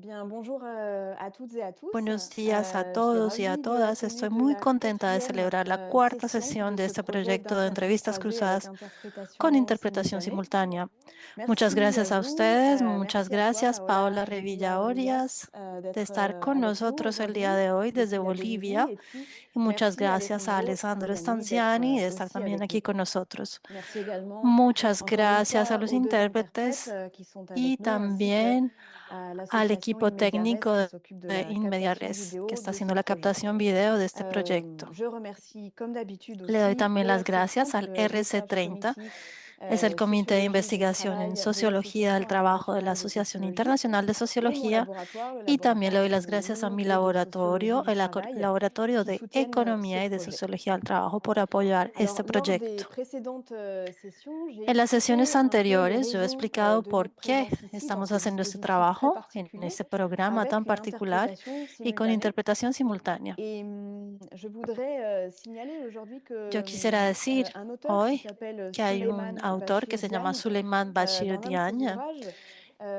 Bien, bonjour à toutes et à tous. Buenos días a Je suis todos y a ravie de la todas. tenue Estoy de muy la contenta de quatrième celebrar la cuarta session sesión de de ce este projet proyecto de d'interprète entrevistas croisée avec cruzadas con interprétation interpretación simultanée. simultánea. Muchas Merci à gracias a vous, ustedes, muchas merci à toi gracias Paola Paola Revilla Revilla Orias Orias de d'être estar con avec nous nosotros el día aujourd'hui de hoy desde depuis la Bolivie Bolivia et puis y muchas merci gracias a Alessandro Alessandro Stanziani d'être Stanziani de estar aussi también avec nous. aquí con nosotros. Merci également Muchas encore une gracias a fois los aux deux interprètes intérpretes qui sont y avec nous ainsi que también à al l'association equipo Inmediares técnico qui s'occupe de de la captation Inmediares que vidéo está de ce haciendo la projet. captación video de este proyecto. Je remercie comme d'habitude Le doy aussi también le las gracias RC30, al le Research RC30, Committee es el Comité de Sociologie du Investigación en Travail de Sociología del l'Association Trabajo de la internationale de Asociación sociologie Internacional de et mon Sociología, laboratoire, le y también laboratoire le doy las gracias a d'économie mi et de sociologie laboratorio, du travail, Laboratorio qui de soutiennent ces Economía y de projets. Sociología del Trabajo, por apoyar Alors, este lors des proyecto. précédentes sessions, j'ai En las sesiones expliqué un peu les anteriores yo he raisons explicado de por notre qué présence ici dans estamos ce haciendo este dispositif très trabajo en particulier este programa tan avec particular l'interprétation y con simultanée. interpretación simultánea. Et je voudrais signaler aujourd'hui Yo que quisiera decir un auteur qui hoy s'appelle que hay un Souleymane autor que Bachir se llama Diagne, Suleiman Bashir dans l'un de ses Diagne ouvrages,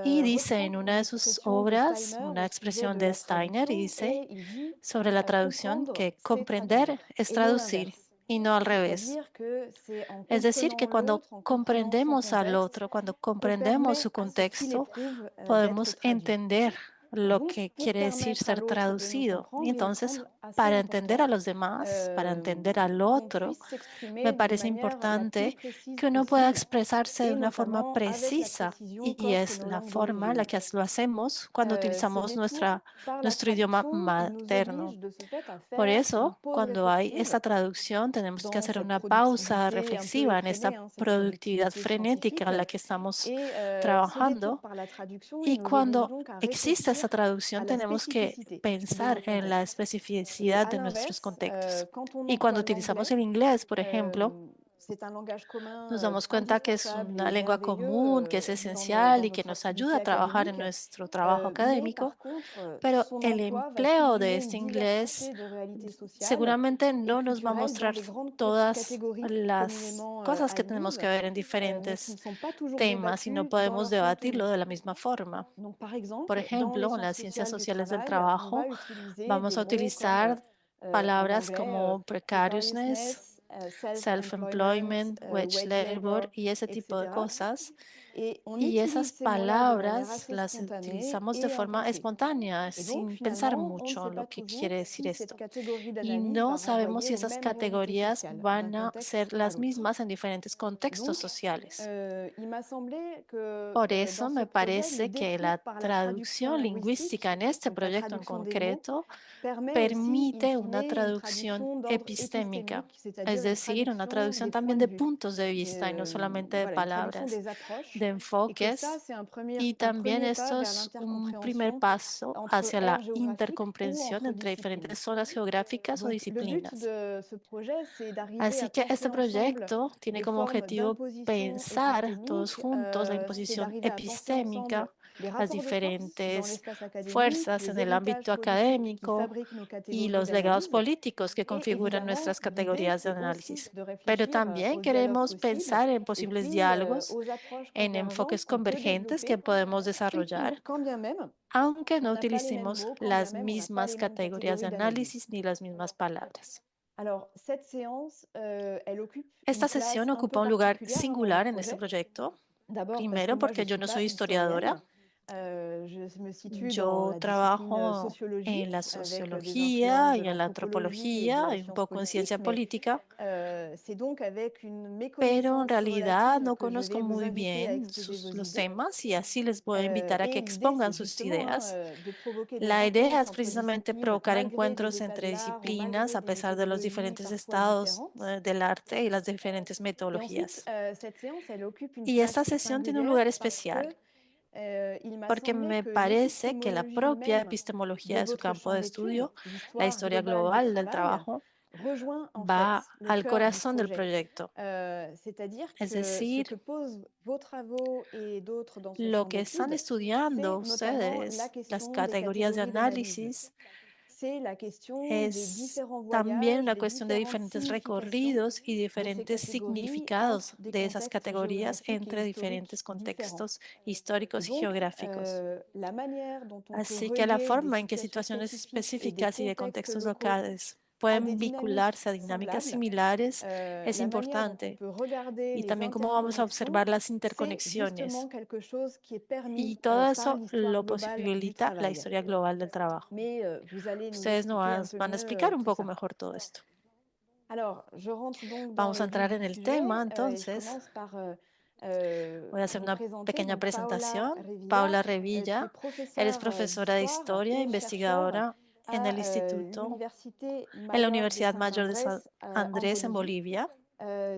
y dice reprend en una une de sus expression de obras, Steiner una au sujet expresión de de la Steiner, y traduction dice et il dit sobre la traducción comprendre, que c'est comprender traduire, es et non traducir l'inverse. y no al revés. C'est-à-dire que c'est en Es decir, comprenant que cuando l'autre, en comprenant son comprendemos al contexte, otro, cuando qu'on comprendemos permet su à ce qu'il contexto, éprouve d'être podemos traduit. entender lo Donc, que pour quiere decir permettre à ser l'autre de nous traducido. Y comprendre, il me entonces, semble assez para entender a important los demás, para entender al qu'on otro, puisse me s'exprimer d'une parece manière la plus importante précise que uno pueda possible, expresarse de et una forma notamment avec la precisa, précision y qu'offrent es nos la langues forma en la d'origine. que lo hacemos cuando Ces utilizamos détours par la nuestro idioma traduction nous materno. obligent de ce fait à Por faire une eso, pause cuando hay réflexive esta traducción, tenemos que dans hacer cette una pausa productivité un peu reflexiva en esta effrénée, hein, cette productividad productivité frenética scientifique. en la que estamos Et ces détours trabajando. par la traduction, ils Y nous obligent cuando donc à existe esa réfléchir à traducción, la tenemos que spécificité de nos pensar en la contextes. Et especificidad à de nuestros l'inverse, contextos. quand on Y cuando emploie utilizamos l'anglais, el inglés, por ejemplo, c'est un langage commun nos damos cuenta que es indispensable una et lengua merveilleux común, que es dans esencial y que votre nos ayuda activité a trabajar en académique, nuestro trabajo mais académico, par contre, pero son el emploi va empleo de publier une este inglés diversité de réalités sociales seguramente et no nos va a culturelles dans mostrar les grandes todas catégories las communément cosas que tenemos admises, que ver en mais qui ne diferentes sont pas toujours temas y no débattues dans podemos leur debatirlo contenu. de la misma forma. Donc, par Por exemple, dans les ejemplo, en sciences las ciencias sociales du sociales del travail, on va trabajo utiliser vamos des a mots comme utilizar en palabras anglais como precariousness, precariousness, self-employment, self-employment, wage wage labor labor, y ese tipo de etc. cosas. Et on Y esas utilise ces mots-là de manière palabras assez las spontanée utilizamos de et forma impulsée. espontánea, Et donc, sin pensar finalement, on ne mucho sait en pas lo que quiere toujours decir si cette esto. catégorie Y d'analyse no va sabemos renvoyer si aux esas mêmes réalités categorías sociales d'un van a ser contexte à las l'autre. mismas en diferentes contextos Donc, sociales. il m'a semblé que Por dans eso ce me projet, le parece que détour la par la traduction traducción lingüística linguistique, en este donc la proyecto en traduction des mots, concreto permet aussi, in permite una fine, une traducción traduction d'ordre epistémica, épistémique, es c'est-à-dire une decir, una traduction traducción des también points de de vue, puntos de vista y no solamente de voilà, une traduction palabras, des approches, de et que ça, enfoques. c'est Y un también premier pas esto vers es un primer l'intercompréhension paso entre hacia aires la géographiques ou intercomprensión entre entre disciplines. diferentes zonas geográficas o Donc, le but disciplinas. de ce projet, c'est d'arriver à Así que penser este ensemble proyecto tiene des como formes objetivo d'imposition pensar todos épistémique, juntos la c'est imposición d'arriver à penser ensemble epistémica, les las rapports de force dans diferentes l'espace académique, fuerzas les en el héritages ámbito politiques qui académico fabriquent nos y catégories los legados d'analyse. políticos que Et configuran évidemment, nuestras l'idée, categorías de c'est aussi análisis. de Pero réfléchir también au dialogue queremos possible pensar en et posibles puis diálogos, aux approches en convergentes enfoques qu'on peut convergentes que développer, podemos desarrollar, quand bien même aunque on no n'a pas les mêmes utilicemos mots, quand bien las même on n'a pas mismas les mêmes categorías de catégories d'analyse. análisis ni las mismas palabras. Alors, cette séance, elle occupe Esta une sesión place un peu ocupa un lugar particulière dans mon singular en este projet. proyecto. D'abord parce que Primero, moi, je ne porque yo suis no pas soy historiadora. historienne. Je me situe dans Yo la discipline trabajo sociologie, en la avec des influences sociología de y en la l'anthropologie et de antropología la y un science poco en ciencia politique, mais política, c'est donc avec une pero en méconnaissance realidad relative no que je conozco vais vous muy inviter à bien exposer vos los idées. temas y así les voy a invitar a que Et l'idée, c'est expongan sus justement hein, ideas. de provoquer des La idea rencontres es entre precisamente disciplines, provocar malgré des encuentros états de entre l'art ou disciplinas malgré a des pesar de los méthodologies diferentes parfois estados différentes. del arte y las diferentes Et ensuite, metodologías. cette séance, elle occupe une Y esta place sesión tiene un singulière lugar parce especial que il m'a porque semblé me que parece que la l'épistémologie propia même epistemología de de su votre campo champ de d'études, estudio, la l'histoire historia globale du global del travail, trabajo, rejoint en va fait le al cœur du corazón del projet. proyecto. C'est-à-dire Es que ce decir, que posent vos travaux et d'autres dans son lo champ que están d'études, estudiando c'est notamment la ustedes, las question des categorías de catégories d'analyse. análisis, c'est la question des es différents también voyages, una des cuestión de différentes diferentes significations recorridos y de ces diferentes catégories significados entre des de esas contextes categorías géographiques et entre diferentes historiques différents. contextos Et históricos y donc, geográficos. la manière dont on peut Así que la relier des forma en que situations situaciones spécifiques et des específicas y de contextes contextos locaux locales à des pueden dynamiques vincularse a dinámicas semblables, similares es la manière dont on importante. peut regarder Y les también cómo vamos a interconnexions, observar las c'est justement interconexiones. quelque chose qui est permis Y todo par eso l'histoire lo globale du posibilita la travail. historia global del trabajo. Mais vous allez nous Ustedes expliquer un nos peu van a mieux explicar un tout poco ça. mejor todo esto. Alors, je rentre donc dans Vamos a le vif entrar en du el sujet tema, et je entonces. commence par Voy a hacer vous una présenter. pequeña Donc, Paola presentación. Revilla, Paula tu es Revilla, eres professeure profesora de d'histoire historia, et chercheur investigadora en el à instituto, l'Université en la Mayor de Universidad Saint Mayor de San Andrés en Andrés en Bolivie. Bolivia.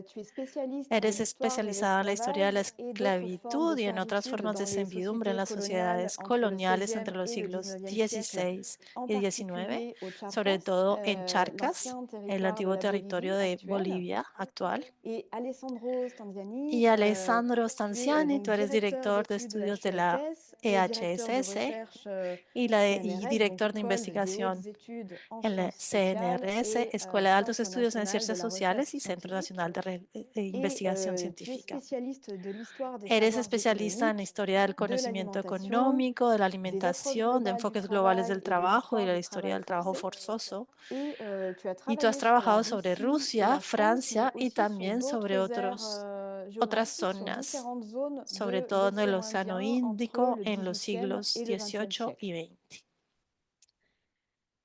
Tu es spécialiste de Eres l'histoire de especializada en la historia de la l'esclavage et d'autres formes de esclavitud y en otras servitude formas dans de les servidumbre en sociétés las coloniales sociedades entre le coloniales XVIe entre los et le siglos XIXe siècle, XVI en y XIX, particulier au sobre Chiapas, todo en Charcas, l'ancien el territoire de antiguo la Bolivie territorio de actuelle. Bolivia actual. Et Alessandro Stanziani, Y Alessandro tu es Stanziani, donc tú eres directeur director de d'études de estudios de la l'HESS et directeur de EHSS recherche y CNRS, donc director de École des hautes investigación études en en la sciences sociales CNRS, et Escuela de Altos Centre Estudios en national de Ciencias la recherche Sociales y Centro scientifique. Nacional de Et Investigación tu es Científica. spécialiste de l'histoire des Eres savoirs especialista en la économiques, historia del de conocimiento l'alimentation, económico, de la des approches alimentación, de globales du enfoques globales travail del et de trabajo y l'histoire de la du historia travail del trabajo forcé. forzoso. Et tu as Y tú has travaillé sur la trabajado sobre Russie et Rusia, la France, mais Francia y aussi sur también sobre d'autres aires otras géographiques, sur zonas, différentes zones sobre de todo en el l'océan Océano Indien entre Índico le en los XVIIIe siglos et le XXe XVIII y siècle. XX.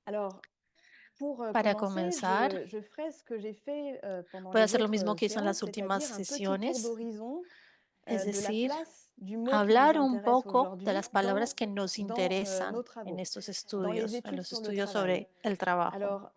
Alors, pour Para commencer, comenzar, je ferai ce que j'ai fait pendant voy a les hacer lo mismo autres que hizo en séances, las últimas c'est-à-dire un petit tour sesiones, d'horizon es de la decir, place du mot qui nous hablar un intéresse poco de aujourd'hui las palabras que nos dans interesan nos en travaux, estos dans les estudios, en études los sur le estudios travail. sobre el trabajo. Alors,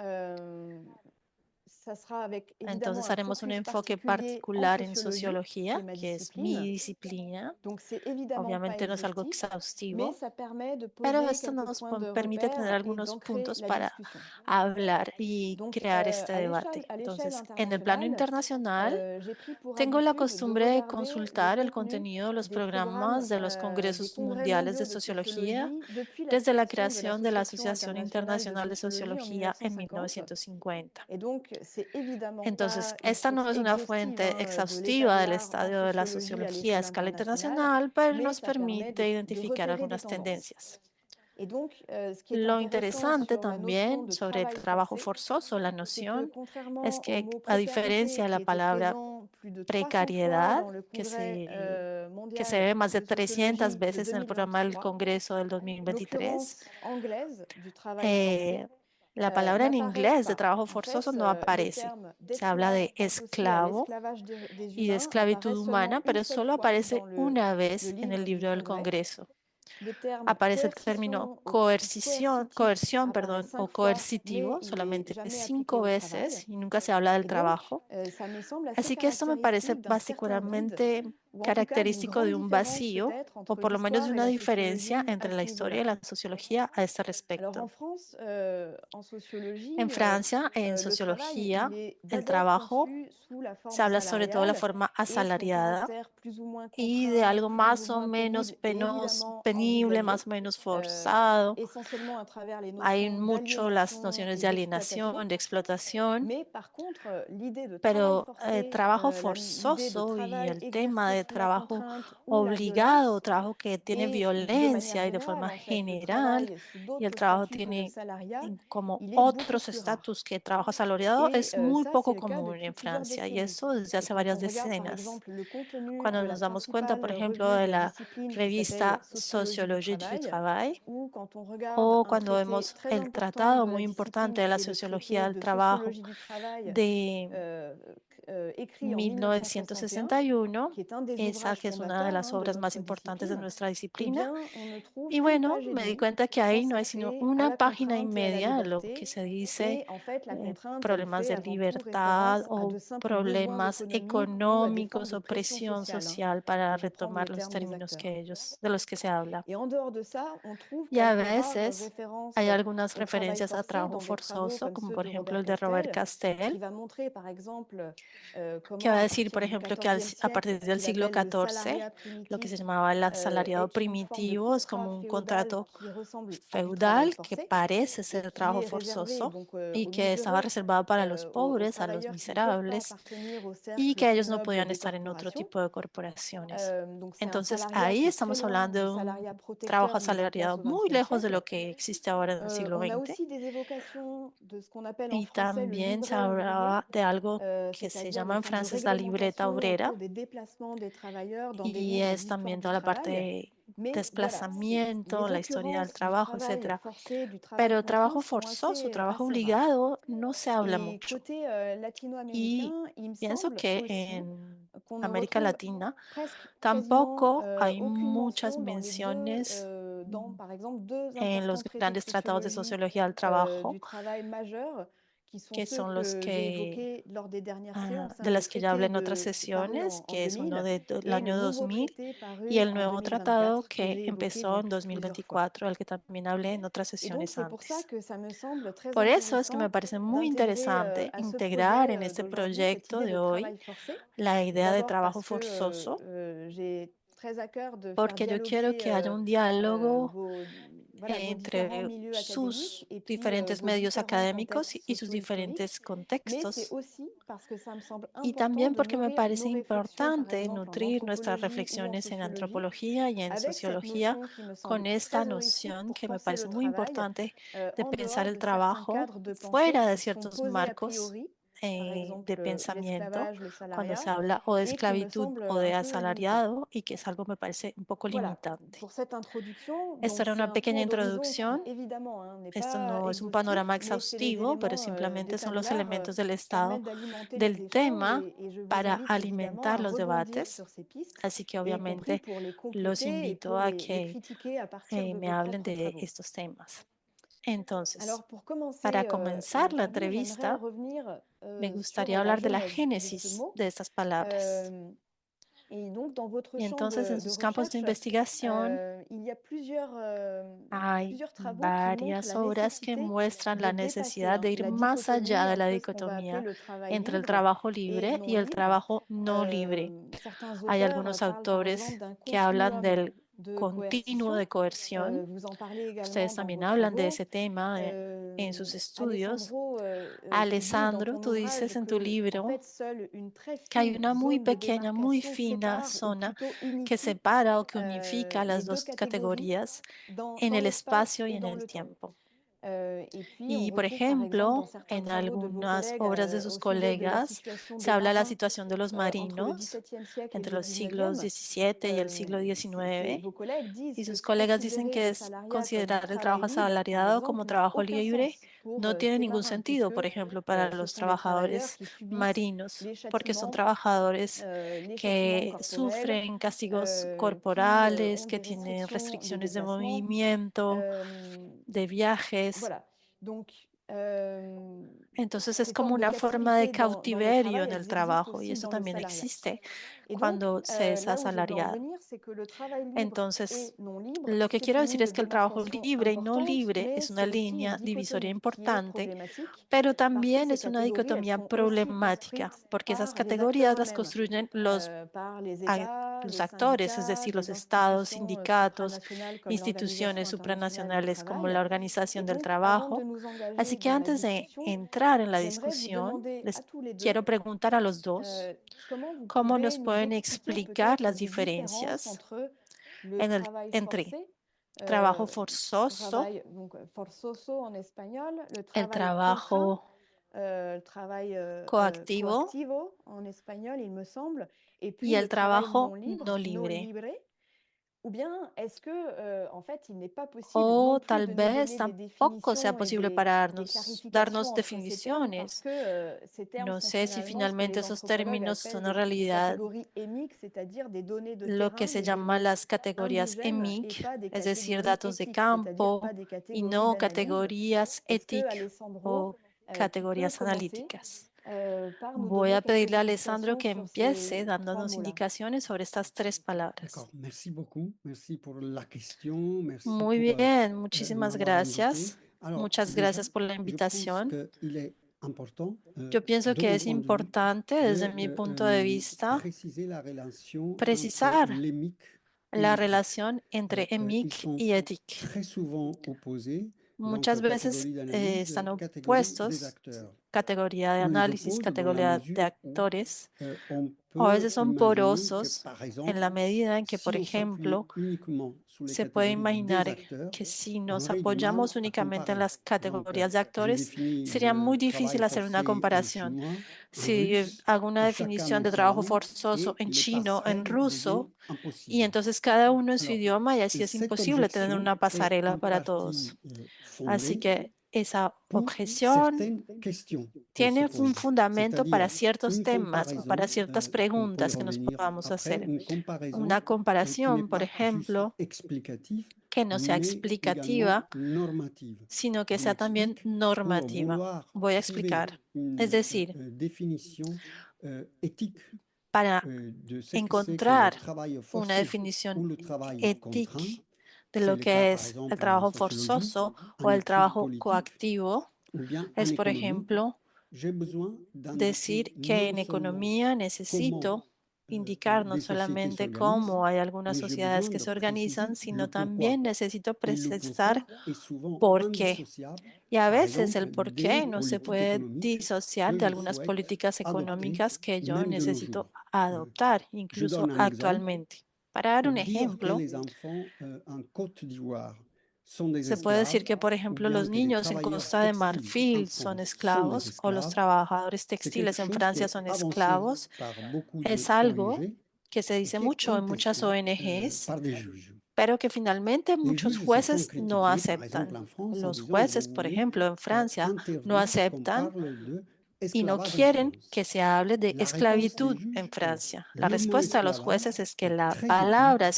ça sera avec évidemment Entonces un haremos un focus enfoque particulier en particular en sociologie, qui est sociología, ma que es mi discipline. disciplina. Donc, c'est évidemment pas Obviamente no es algo exhaustif, mais exhaustivo, ça permet de pero poser esto quelques nos points de permite tener repère et algunos d'ancrer puntos la para discussion. hablar y Donc, crear este debate. à l'échelle Entonces, en el plano internationale, internacional, j'ai pris pour tengo la habitude de costumbre de regarder les consultar el contenus contenido de los des programmes programas de los des congresos congrès mundiales de mondiaux de sociología sociologie depuis la desde la création de creación de la l'Association Asociación internationale de Internacional de sociologie en Sociología en 1950. 1950. Et donc, c'est évidemment Entonces, pas une esta source no es una exhaustive fuente de l'état exhaustiva de del l'art en estadio de la sociologie à sociología a l'échelle escala internationale, internacional, pero mais nos ça permet permite de identificar repérer des algunas tendances. tendencias. Et donc, ce qui est Lo intéressant interesante sur la notion también de sobre el travail trabajo forcé, forzoso, la c'est que noción, es contrairement au que mot a précarité diferencia de qui la était palabra présent plus de 300 fois precariedad, dans le que congrès que se mondial ve más de de 300 sociologie de veces en el programa del 2023, Congreso del 2023, l'occurrence anglaise du travail forcé eh, la palabra en n'apparaît inglés de pas. trabajo En forzoso fait, no le aparece. terme Se habla d'esclave de associé à esclavo l'esclavage des y de humains apparaît esclavitud seulement humana, une pero seule solo fois dans aparece una le vez en el livre du libro del congrès. Congreso. Le terme Aparece el término coercition ou coercitif coerción, apparaît perdón, o 5 fois, mais coercitivo il n'est solamente jamais appliqué 5 au travail. veces y nunca se habla del Et donc, trabajo. ça me semble assez Así que esto me parece caractéristique d'un certain vide, particularmente ou en tout cas d'une característico grande de un différence vacío, peut-être o entre por lo menos de l'histoire et una la diferencia sociologie à entre ce la historia y niveau-là. la sociología a este Alors en respecto. France, en En sociologie, Francia, en le travail, il sociología, est el d'abord trabajo conçu sous la se forme habla sobre todo de la salariale forma et son asalariada caractère plus ou moins y de contraint, algo plus ou más o moins menos pénible et évidemment penible, envisagé, más o menos forzado. essentiellement à travers les Hay notions mucho las d'aliénation nociones et de d'exploitation. alienación, de explotación, Mais par contre, l'idée de travail pero forcé, trabajo l'idée de forzoso y travail el tema exercé de sous la trabajo contrainte ou la obligado, violence, trabajo que tiene et de manière violencia y de générale, forma en fait, le general, travail sous y el d'autres trabajo statuts que le tiene salariat, como il est beaucoup otros plus rare. estatus que trabajo asalariado, Et es muy ça, c'est poco le cas común depuis en plusieurs Francia y décennies. eso desde Et hace quand varias on regarde, par decenas. exemple, le contenu Cuando de nos la damos cuenta, por principale ejemplo, revue de de la discipline qui s'appelle revista Sociologie du Sociologie du travail, Travail, ou quand on regarde o un cuando traité vemos très el important tratado de la muy importante discipline de la qui est le sociología traité del de trabajo sociologie du travail de écrit en 1961, 1961, qui est un des esa ouvrages que es una de fondateurs las de obras más notre importantes de discipline, nuestra eh disciplina. bien, on ne trouve Y qu'une bueno, page et me di demie cuenta que ahí no hay sino consacrée à una la página y contrainte et à la media de lo que liberté. se dice Et en fait, la contrainte, elle problemas fait de avant tout libertad référence à o de simples besoins problemas économiques ou à des formes económicos de o pression presión sociale, social pour para reprendre retomar le los terme des términos acteurs. de los que se habla. Et en dehors de ça, on trouve Y a quelques rares veces références hay algunas au travail referencias a forcé trabajo dans des travaux forzoso, comme como ceux por de ejemplo Robert el de Robert Castel, qui Castell, va montrer, par exemple, que va comment a à decir, por partir du ejemplo, que XIVe a partir siècle, ce del qu'il siglo appelle le XIV, salariat lo que se primitif, llamaba el asalariado est une forme de primitivo es contrat como un féodal contrato qui ressemble à du travail feudal que forcé parece et ser qui trabajo est réservé forzoso donc y aux que estaba miséreux, reservado para los aux pobres, a los travailleurs qui ne peuvent pas miserables, appartenir au y cercle que plus ellos no noble podían des estar en otro corporations. tipo de corporaciones. Donc c'est un Entonces salariat ahí qui est très estamos loin hablando du de un salariat trabajo protecteur mis en place asalariado au muy XXe lejos de siècle. lo que existe ahora en el siglo On a XX. aussi des évocations de ce qu'on appelle en Y français le también se livret ouvrier, hablaba de algo que se c'est-à-dire llama des en formes de francés la libreta réglementation obrera, autour des déplacements des travailleurs dans des y livres es d'histoire también du toda la parte travail. de Mais voilà, desplazamiento, les la historia del occurrences du trabajo, travail etcétera. forcé, du travail Pero contraint trabajo sont forzoso, trabajo assez rares. obligado, no se habla Et mucho. côté Y latino-américain, il me pienso semble que aussi en qu'on ne América retrouve Latina presque quasiment tampoco hay aucune muchas mention dans les deux, menciones dans par exemple deux en los importants traités de grandes tratados de sociologie sociología del trabajo, du travail majeur, qui sont que ceux son los que j'ai que évoqués lors des dernières séances, de le las que ya hablé traité en otras paru sesiones, en que es uno 2000 del et le año nouveau 2000 traité y paru el en nuevo tratado 2024 que que j'ai évoqué empezó en donc plusieurs fois. 2024, al que también hablé en otras Et donc sesiones c'est pour ça antes. que ça me semble très Por eso es que me intéressant parece muy d'intégrer interesante à ce integrar projet en este d'aujourd'hui cette proyecto idée de de hoy travail forcé. la idea de D'abord trabajo parce que forzoso, j'ai très à cœur de faire porque yo quiero dialoguer que haya un diálogo vos, voilà, vos différents entre milieux académiques sus et puis diferentes vos medios différents académicos contextes y sus socio-historiques, diferentes mais c'est contextos. aussi parce que ça me semble Y important también de porque me nourrir parece nos réflexions, par importante exemple en nutrir nuestras anthropologie ou en reflexiones en sociologie, antropología y en avec cette sociología notion qui me con semble esta très heuristique noción pour que me penser le parece muy travail importante de en pensar dehors el de certains trabajo cadres de pensée fuera de qui sont ciertos posés a marcos priori, par de exemple pensamiento l'esclavage, le cuando salariat, se habla o de et qui me esclavitud semble o un de peu limité. asalariado y que es algo me parece un poco Voilà, limitante. pour cette introduction, Esto donc era c'est una un pequeña tour d'horizon qui, introducción. évidemment, hein, n'est Esto pas no es un exhaustif, panorama mais c'est les exhaustivo, pero éléments simplemente son d'état de los l'art elementos del qui estado permettent d'alimenter les del échanges tema et je vous para invite évidemment alimentar à los rebondir debates. sur ces pistes, Así que et y compris obviamente pour les los compléter et invito pour a les que critiquer à partir de me vos hablen propres de travaux. estos temas. Entonces, Alors pour para commencer comenzar la l'interview, j'aimerais entrevista, revenir me sur gustaría la hablar de la genèse de ce génesis mot. de estas palabras. Euh, Et donc, dans votre Y champ entonces, en de sus campos de recherche, investigación, il y a hay plusieurs travaux qui montrent varias la obras que nécessité muestran de la dépasser necesidad de ir la más allá dichotomie de la entre ce qu'on va appeler dicotomía le travail entre el libre trabajo et libre non y el libre. trabajo no libre. Certains Hay auteurs algunos parlent par exemple autores d'un que hablan continuum del de continuo coercition. de coerción. Vous en parlez également Ustedes dans también vos hablan de travaux. ese tema en sus estudios. Alessandro, tu dis dans Alessandro, ton tú dices ouvrage en tu que, en libro fait, seule une très que hay fine una muy zone de pequeña, muy démarcation fina sépare, ou zona plutôt que unifie, separa o que unifica les las deux dos catégories categorías en dans el l'espace espacio y et en dans el le temps. tiempo. Et puis, on Y, por retrouve par exemple dans ejemplo, certains en travaux de vos algunas collègues obras de sus au sujet de la colegas situation se des habla de la marins situación de los entre le marinos XVIIe siècle et entre le los siglos XIXe, XVII y el siglo XIX. vos collègues disent Y que sus colegas dicen considérer que le es salariat comme du considerar el travail trabajo libre, par asalariado como exemple, n'a trabajo aucun libre sens pour no tiene ces ningún marins, sentido, puisque por ejemplo, para ce los sont des travailleurs trabajadores qui subissent marinos, les porque son châtiments, trabajadores les châtiments que corporels, sufren castigos qui corporales, ont que des tienen restrictions de restricciones de déplacement. movimiento, Euh, de viajes. voilà. Donc, Entonces es ces como formes de una forma de captivité dans le cautiverio travail, en el elles existent trabajo y aussi eso dans le también salariat. existe Et donc, cuando se es là où je veux en asalariado. venir, c'est que le travail libre et Entonces, non libre, lo que c'est quiero une decir ligne es de que el trabajo démarcation libre y no importante, libre mais es una c'est aussi une línea divisoria dichotomie qui est importante, problématique pero parce que también ces es una catégories, elles dicotomía sont aussi problemática, construites porque esas par les acteurs categorías las eux-mêmes, construyen par les a- États, los les actores, es syndicats, decir, los les estados, institutions sindicatos, supranationales comme l'Organisation instituciones internationale du supranacionales como travail. la Et Organización del donc, avant de Trabajo. nous Así engager que dans la antes de discussion, entrar en la j'aimerais vous discusión, demander à les tous les deux quiero preguntar a los dos comment vous cómo pouvez nos nous pueden expliquer explicar peut-être las des différences diferencias entre le travail entre forcé, trabajo forzoso, travail donc forzoso en espagnol, le el travail contraint, trabajo le travail coactivo coactivo en espagnol, il me semble, et y puis le el travail non trabajo libre, no no libre. libre. Ou bien est-ce que, en fait, il n'est pas possible non O plus tal de nous vez donner des tampoco sea définitions et posible para des darnos clarifications entre ces termes parce definiciones. que ces termes No sont sé si finalement ce que finalmente les esos anthropologues términos appellent son en des realidad catégories émiques, c'est-à-dire des données de lo que terrain, se des llama données las categorías indigènes et EMIC, pas des es decir, catégories datos de éthiques, c'est-à-dire campo pas des y catégories no d'analyse. categorías Est-ce que étic Alessandro, o tu peux categorías commencer analíticas. par nous Voy donner a quelques pedirle a Alessandro indications que sur empiece ces trois dándonos mots-là? indicaciones sobre estas tres palabras. D'accord, merci beaucoup. Merci pour la question. Merci Muy pour bien, muchísimas m'avoir invité. gracias. Alors, Muchas déjà, gracias por la je pense invitación. qu'il est important, Yo pienso de que mon es point de vue, importante desde de mi punto de vista préciser la relation entre precisar l'EMIC et la l'éthique. relación entre Ils EMIC sont y ETIC. très souvent opposés, donc Muchas veces catégorie d'analyse, están catégorie des opuestos, acteurs. categoría de Ou les análisis, opposent dans la categoría de mesure où actores, on o a peut veces son imaginer que, porosos par en exemple, la medida en que, por si on s'appuie ejemplo, uniquement sur les se puede catégories des imaginar acteurs, que si on nos aurait du mal apoyamos à únicamente en comparer. las Donc, categorías de je actores, définis sería muy le difícil travail hacer una forcé en comparación. chinois, en Si russe, hago una et chacun definición dans de sa trabajo langue, forzoso et en les chino, en passerelles deviennent ruso, y impossibles. entonces cada uno en su Alors, idioma, y así es cette imposible tener objection una est pasarela en para todos. partie Así fondée que esa pour objeción certaines questions qu'on se tiene un pose, fundamento para c'est-à-dire ciertos une temas o para comparaison ciertas qu'on peut y preguntas que nos revenir podamos après, hacer. une comparaison Una qui n'est comparación, por pas juste ejemplo, explicative, que no sea mais également explicativa, normative. sino que Je sea también m'explique, pour normativa. vouloir Voy a trouver explicar. Es une decir, définition éthique para de ce que c'est que le encontrar travail una forcé ou definición le travail contraint, ética de c'est lo le cas que par es el exemple en trabajo sociologie, forzoso en o el études trabajo politiques coactivo, ou bien en es, por économie, ejemplo, j'ai besoin d'indiquer decir que non en seulement economía comment necesito indicar no des sociétés solamente s'organisent, cómo hay algunas mais j'ai sociedades besoin que de se organizan, préciser sino le pourquoi. también necesito Et le precisar pourquoi est souvent por qué. indissociable, Y a par veces exemple, el por des qué no se politiques puede économiques disociar que de je algunas souhaite políticas adopter, económicas que yo même de nos necesito jours. adoptar, Je incluso donne un exemple. actualmente. Para dar un Pour dire que ejemplo, les enfants en Côte d'Ivoire sont des se puede decir esclaves, que, por ou ejemplo, bien los que des niños en travailleurs Costa de textiles en Marfil son France sont des esclavos o los esclaves, trabajadores c'est quelque textiles en chose qui Francia est son avancé esclavos. par beaucoup Es de algo ONG que se et dice qui est mucho en muchas contesté ONGs, par des juges. pero que finalmente Les muchos juges se font jueces no critiquer, par exemple aceptan. en France, en Los disant, jueces, vous por voulez ejemplo, en Francia, no interdire qu'on aceptan parle de y no esclavage en quieren que France. se hable de La réponse des esclavitud en juges est, Francia. La le mot respuesta de los esclavage jueces es que est la très utile palabra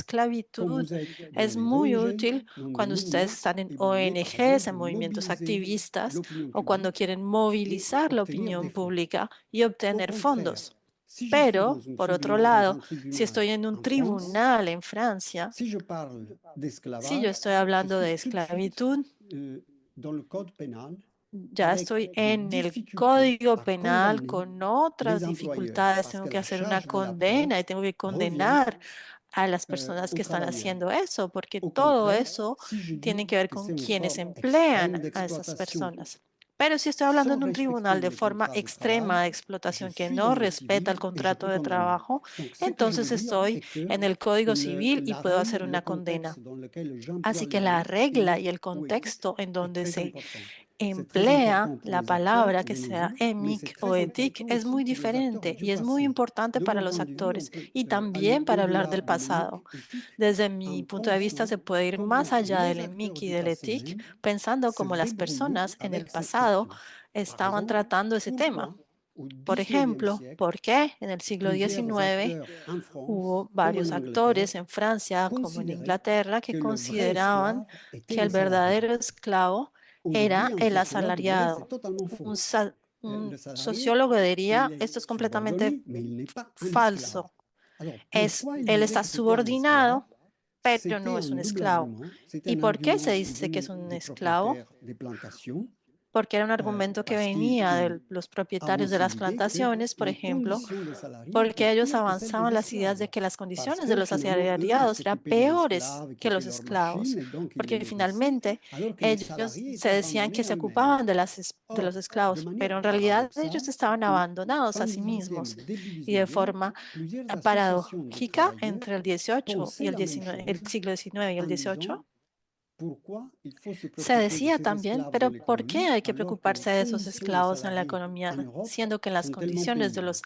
quand esclavitud vous êtes dans es les muy ONG, útil dans des cuando ustedes mouvements, están en et vous voulez, par ONGs, exemple, en movimientos mobiliser activistas l'opinion o cuando publique quieren et movilizar la obtenir des opinión fonds. pública y Au obtener contraire, fondos. si je suis dans Pero, un por otro tribunal, lado, si estoy en un en France, tribunal en Francia, si je parle si yo d'esclavage, estoy je hablando suis de tout de suite esclavitud, dans le code pénal ya avec estoy des en el difficultés Código à Penal condamner con otras les employeurs dificultades. parce Tengo que que la hacer una charge de la preuve condena y tengo que revient condenar a las personas aux que están travailleurs. haciendo eso, porque Au todo contraire, eso si je tiene dis que ver que con c'est une quienes forme extrême emplean a esas d'exploitation personas. Pero si estoy hablando sans en un tribunal respecter de le forma contrat de extrema travail, de je explotación que suis dans no le respeta el civil et je contrato peux de condamner. trabajo, Donc, ce que je veux entonces dire estoy est que en el Código Civil y puedo règle, hacer le una condena. contexte dans lequel j'emploie Así que le la mot regla y émique el ou éthique contexto en est donde très se important. C'est très emplea important pour la les acteurs palabra que de nos sea jours, mais c'est EMIC o très ETIC important es aussi muy pour les acteurs diferente du y es muy passé. importante De para mon los point de vue, on actores peut y aller también para hablar au-delà del de l'émique pasado. éthique Desde mi en punto de vista se pensant puede ir más comment allá les del acteurs EMIC y du del passé ETIC, même pensando se como las débrouillaient personas en el avec cette pasado question. Par estaban exemple, tratando ese tema. pourquoi au Por XIXe ejemplo, siècle, ¿por qué en el siglo plusieurs XIX acteurs en France hubo comme en varios Angleterre actores en Francia como en considéraient Inglaterra que que le vrai consideraban esclave était que le el salarié? verdadero esclavo Aujourd'hui, era un el sociologue dirait c'est asalariado? totalement faux. Un, Le un salarié, sociólogo il diría, esto est es completamente subordonné, mais il n'est pas un esclave. falso. Alors, pourquoi il Él disait está que c'était un esclave? subordinado, pero no C'était es un un double esclavo. argument. C'était ¿Y un por qué se argument qui dice que es venait un des esclavo? propriétaires des plantations, Porque era un argumento que parce venía de qu'ils los propietarios de avançaient las l'idée que plantaciones, por les ejemplo, conditions des salariés étaient porque ellos pires que celles des avanzaban las ideas esclaves. de que las Parce condiciones de que los finalement, eux, ils asalariados eran s'occupaient des peores esclaves, que los équipaient leurs machines, esclavos, et donc ils les porque nourrissaient, finalmente alors que les ellos salariés se étaient decían que abandonnés se à eux-mêmes. ocupaban de los Or, de esclavos, manière pero en realidad ellos paradoxale, estaban au abandonados fin a sí 18e mismos et début y de 19e, forma plusieurs associations de paradójica travailleurs entre el 18 y pensaient la même el chose siglo XIX y el en disant 18. pourquoi il faut se Se préoccuper de decía ces también, esclavos dans pero ¿por qué l'économie hay que alors que preocuparse les de esos conditions des esclavos en la salariés en economía, Europe siendo que las sont tellement condiciones de pénibles? los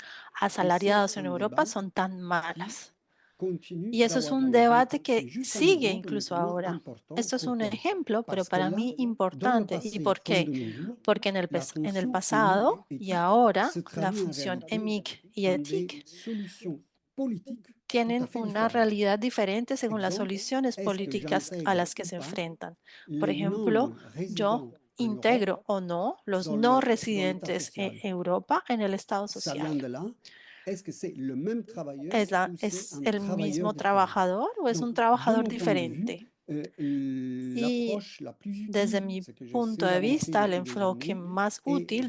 Et c'est asalariados en un Europa débat son tan qui malas? continue Y eso es d'avoir un lieu. Donc, debate c'est que juste un sigue exemple, mais incluso pour moi ahora. important. Esto es un Pourquoi? ejemplo, pero Parce que para là, mí dans le importante. ¿Y passé por comme qué? de nos jours, Porque la en el fonction pasado y émique-éthique ahora se la traduit en función réalité EMIC y en des ETIC solutions politiques tout à tienen fait una différentes. realidad diferente según las Exemple, soluciones est-ce que políticas a j'intègre las que ou se pas enfrentan. Por les ejemplo, non-résidents yo en Europe integro o no los no dans l'État residentes en social? Europa en el Estado Ça social. vient de là. Est-ce que c'est le même travailleur ¿Es, ou c'est es un el travailleur mismo différent? trabajador o es Donc, un de trabajador mon point de vue, diferente? Y l'approche la plus desde utile, mi c'est que punto j'essaie de d'avancer vista, el depuis des enfoque années, más est útil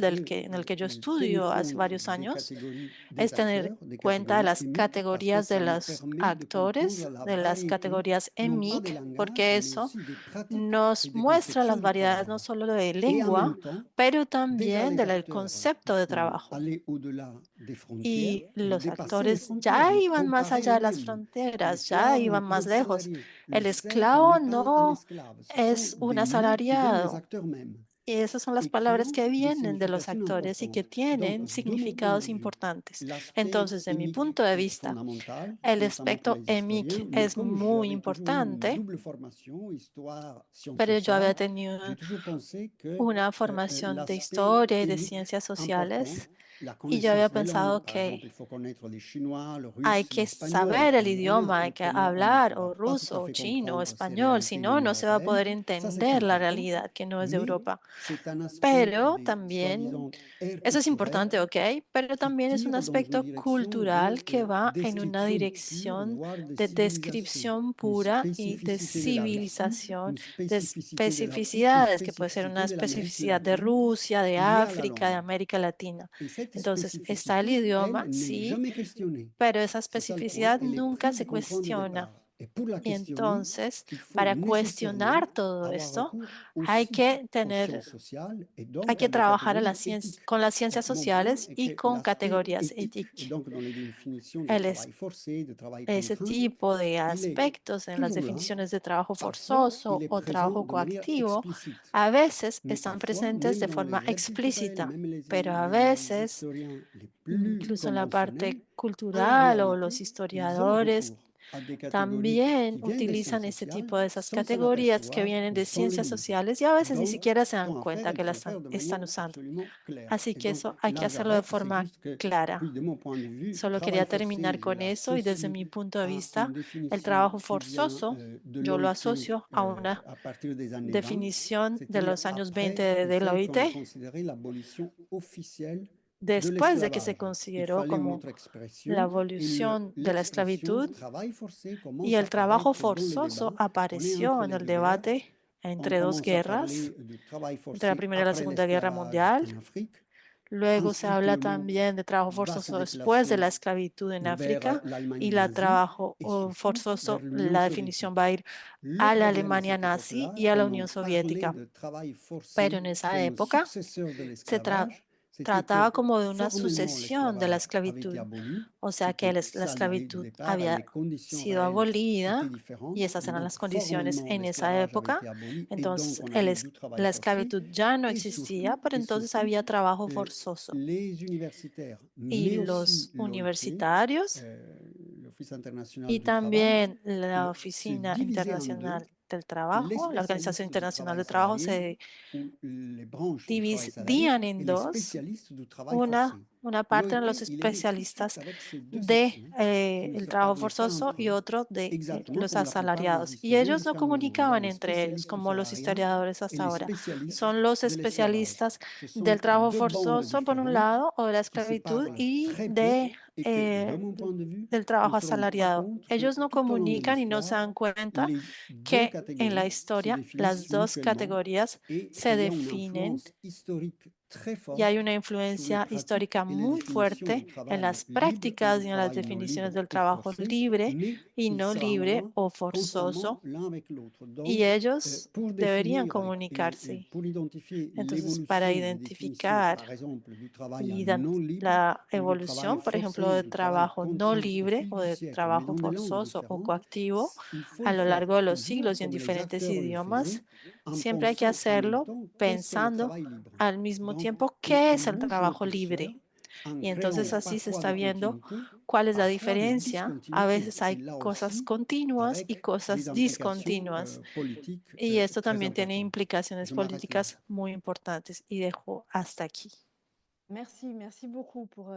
en el que yo de tenir estudio hace compte varios des años catégories es des tener acteurs, des cuenta de catégories las émiques, parce que categorías de ça me los permet de comprendre actores, la de las variété, categorías non pas des EMIC, langages, porque mais eso aussi des pratiques et nos des muestra conceptions las du variedades travail. no solo de Et en lengua, même temps, pero déjà también les del acteurs concepto de ont trabajo. allé au-delà des frontières, Y ont los dépassé les actores frontières, ya ont iban más comparé allá de las eux-mêmes. fronteras, ya L'esclave n'est iban pas más un lejos. salarié, le El serf esclavo n'est pas un no esclave, ce sont es un des mots qui viennent des asalariado. acteurs mêmes Y esas son las et qui palabras ont que des vienen de los significations actores y que importantes. Donc, tienen de mon point de significados vue, importantes. l'aspect Entonces, de mi émique punto de est vista, fondamental, el notamment pour aspecto les historiens, EMIC mais es comme muy j'avais toujours eu une importante, double formation, histoire, sciences pero yo había sociales, tenido j'ai toujours pensé que una formación de l'aspect historia y de émique ciencias important, sociales la y yo había connaissance des langues, pensado par exemple, que il faut connaître le chinois, le hay russe, que l'espagnol, saber el autrement idioma, hay que on ne hablar pourra o pas tout à ruso, o fait chino, o comprendre ces español, si réalités de no, no l'Union se va a européenne. poder Ça, c'est entender la important, realidad que no es de mais Europa. c'est un aspect Pero des también, soi-disant aires eso es culturelles importante, ¿ok? Pero qui también es un tire dans une aspecto direction de cultural que va en una description pure, dirección voire de de civilisation, descripción une pura y de spécificité de la Russie, civilización, une de spécificité de l'Afrique, une especificidades, que puede ser una spécificité de l'Amérique especificidad de latine Rusia, de liée à la África, de langue. América Latina. Et cette Entonces, está el spécificité, idioma, elle, n'est sí, jamais questionnée. pero esa C'est ça le point, especificidad elle est nunca prise se comme point de cuestiona. départ. Et pour la Y questionner, entonces, il faut para nécessairement cuestionar todo avoir esto, recours hay aussi que aux sciences tener, sociales et hay donc que à des trabajar a catégories éthiques. con las ciencias Mon point sociales est y que con l'aspect categorías éthique, et éthiques. donc dans les définitions de El es- travail forcé, de travail Ese contraint, tipo de il est aspectos en las toujours là. definiciones de trabajo Parfois, il forzoso est o présent trabajo de manière coactivo explicite. a veces Mais están parfois, presentes même de dans forma les aides culturelles, explícita, même pero a les veces, historiens les plus incluso en la parte conventionnels, en cultural o los réalité, ils ont historiadores recours à des catégories también qui viennent des sciences utilizan este sociales tipo de esas sans s'en categorías que apercevoir vienen ou de sans le ciencias nier. sociales y a veces ni Donc, siquiera se dan tant à faire, cuenta il que faut le faire de manière están usando. absolument claire. Así Et que donc, eso hay que là, hacerlo de j'arrête. C'est forma juste que, clara. puis de mon point de vue, Solo travail quería forcé, terminar je con eso y desde l'associe mi punto de à une vista, el définition trabajo qui vient forzoso de yo lo l'OIT asocio a una à partir des années 20, definición de c'est-à-dire los años 20 après de le fait Deloitte, qu'on ait considéré l'abolition officielle de después de que se l'esclavage. Il consideró fallait une como autre la expression et abolición de la l'expression esclavitud travail forcé y commence à el trabajo apparaître dans les forzoso débats. On est apareció entre en les el deux guerres. debate On entre dos commence à guerras, parler du travail entre la forcé Primera y la après Segunda Guerra l'esclavage Mundial. en Afrique. Luego se Ensuite, habla le mot también de trabajo va se forzoso después de la déplacer esclavitud en vers África l'Allemagne y la nazie trabajo et surtout vers forzoso, l'Union la definición soviétique. va a ir Le a la problème à Alemania cette nazi époque-là, y a la on Unión en parlait Soviética. de travail Pero forcé en esa comme época successeur de se l'esclavage, c'était trataba que como de una formellement sucesión de la l'esclavage avait été esclavitud, aboli, o sea que c'était la ça l'idée de esclavitud départ, et había les conditions sido réelles étaient abolida y différentes, esas et eran donc las condiciones formellement en esa l'esclavage avait época. été aboli, et donc Entonces on avait du travail la forcé, esclavitud ya no et existía, surtout, pero et entonces surtout, había trabajo forzoso. les universitaires, Y mais aussi los l'OIT, universitarios l'Office international y du travail, también la se Oficina divisaient en deux. Internacional del Les Trabajo, la Organización spécialistes du Internacional travail del Trabajo salarié se ou les branches du travail salarié dividían et en les dos. spécialistes du travail forcé. Una parte eran los L'OIT, il est né tout de suite especialistas avec ces deux de sections qui ne el se trabajo parlaient pas forzoso entre y eux, otro de exactement los comme la plupart des asalariados. Y historiens ellos no jusqu'à nos jours. Il y a comunicaban les entre ellos, spécialistes du como los salariat historiadores et hasta les ahora. spécialistes Son los de l'esclavage. especialistas Ce del sont trabajo deux bandes forzoso por un différentes lado o de la qui se esclavitud parlent y très peu et que, de eh, mon point de vue, del ne trabajo se rendent pas asalariado. compte que Ellos no tout au long de comunican y no se l'histoire, dan cuenta les deux que en la catégories se historia las définissent dos mutuellement categorías et se qu'il y a une definen influence historique très y hay forte una sur les influencia pratiques histórica et les muy définitions du fuerte en travail las libre et prácticas du y en las travail non definiciones libre del ou trabajo forcé, libre mais y ils no se libre renvoient o constamment forzoso, l'un avec l'autre. y Donc, ellos pour deberían définir et comunicarse. pour identifier Entonces, para l'évolution des définitions, identificar par exemple, du travail y non libre la ou du travail evolución, por ejemplo, forcé ou de du travail trabajo no contraint au libre fil o du de siècle, mais trabajo dans des langues forzoso o différentes, coactivo il faut a le lo faire largo de los toujours siglos y en comme les diferentes acteurs le faisaient, idiomas, en siempre hay que pensant en même hacerlo temps qu'est-ce que le pensando travail libre. al mismo Donc, tiempo et qué on es el bouge le trabajo curseur libre. en Y créant entonces así se parfois está des viendo continuités, cuál es la parfois des diferencia. A discontinuités, veces et hay là cosas aussi continuas y avec des cosas implications discontinuas. politiques Y esto très también tiene importantes. implicaciones Je m'arrête là. políticas muy importantes. Y dejo hasta aquí. Merci beaucoup pour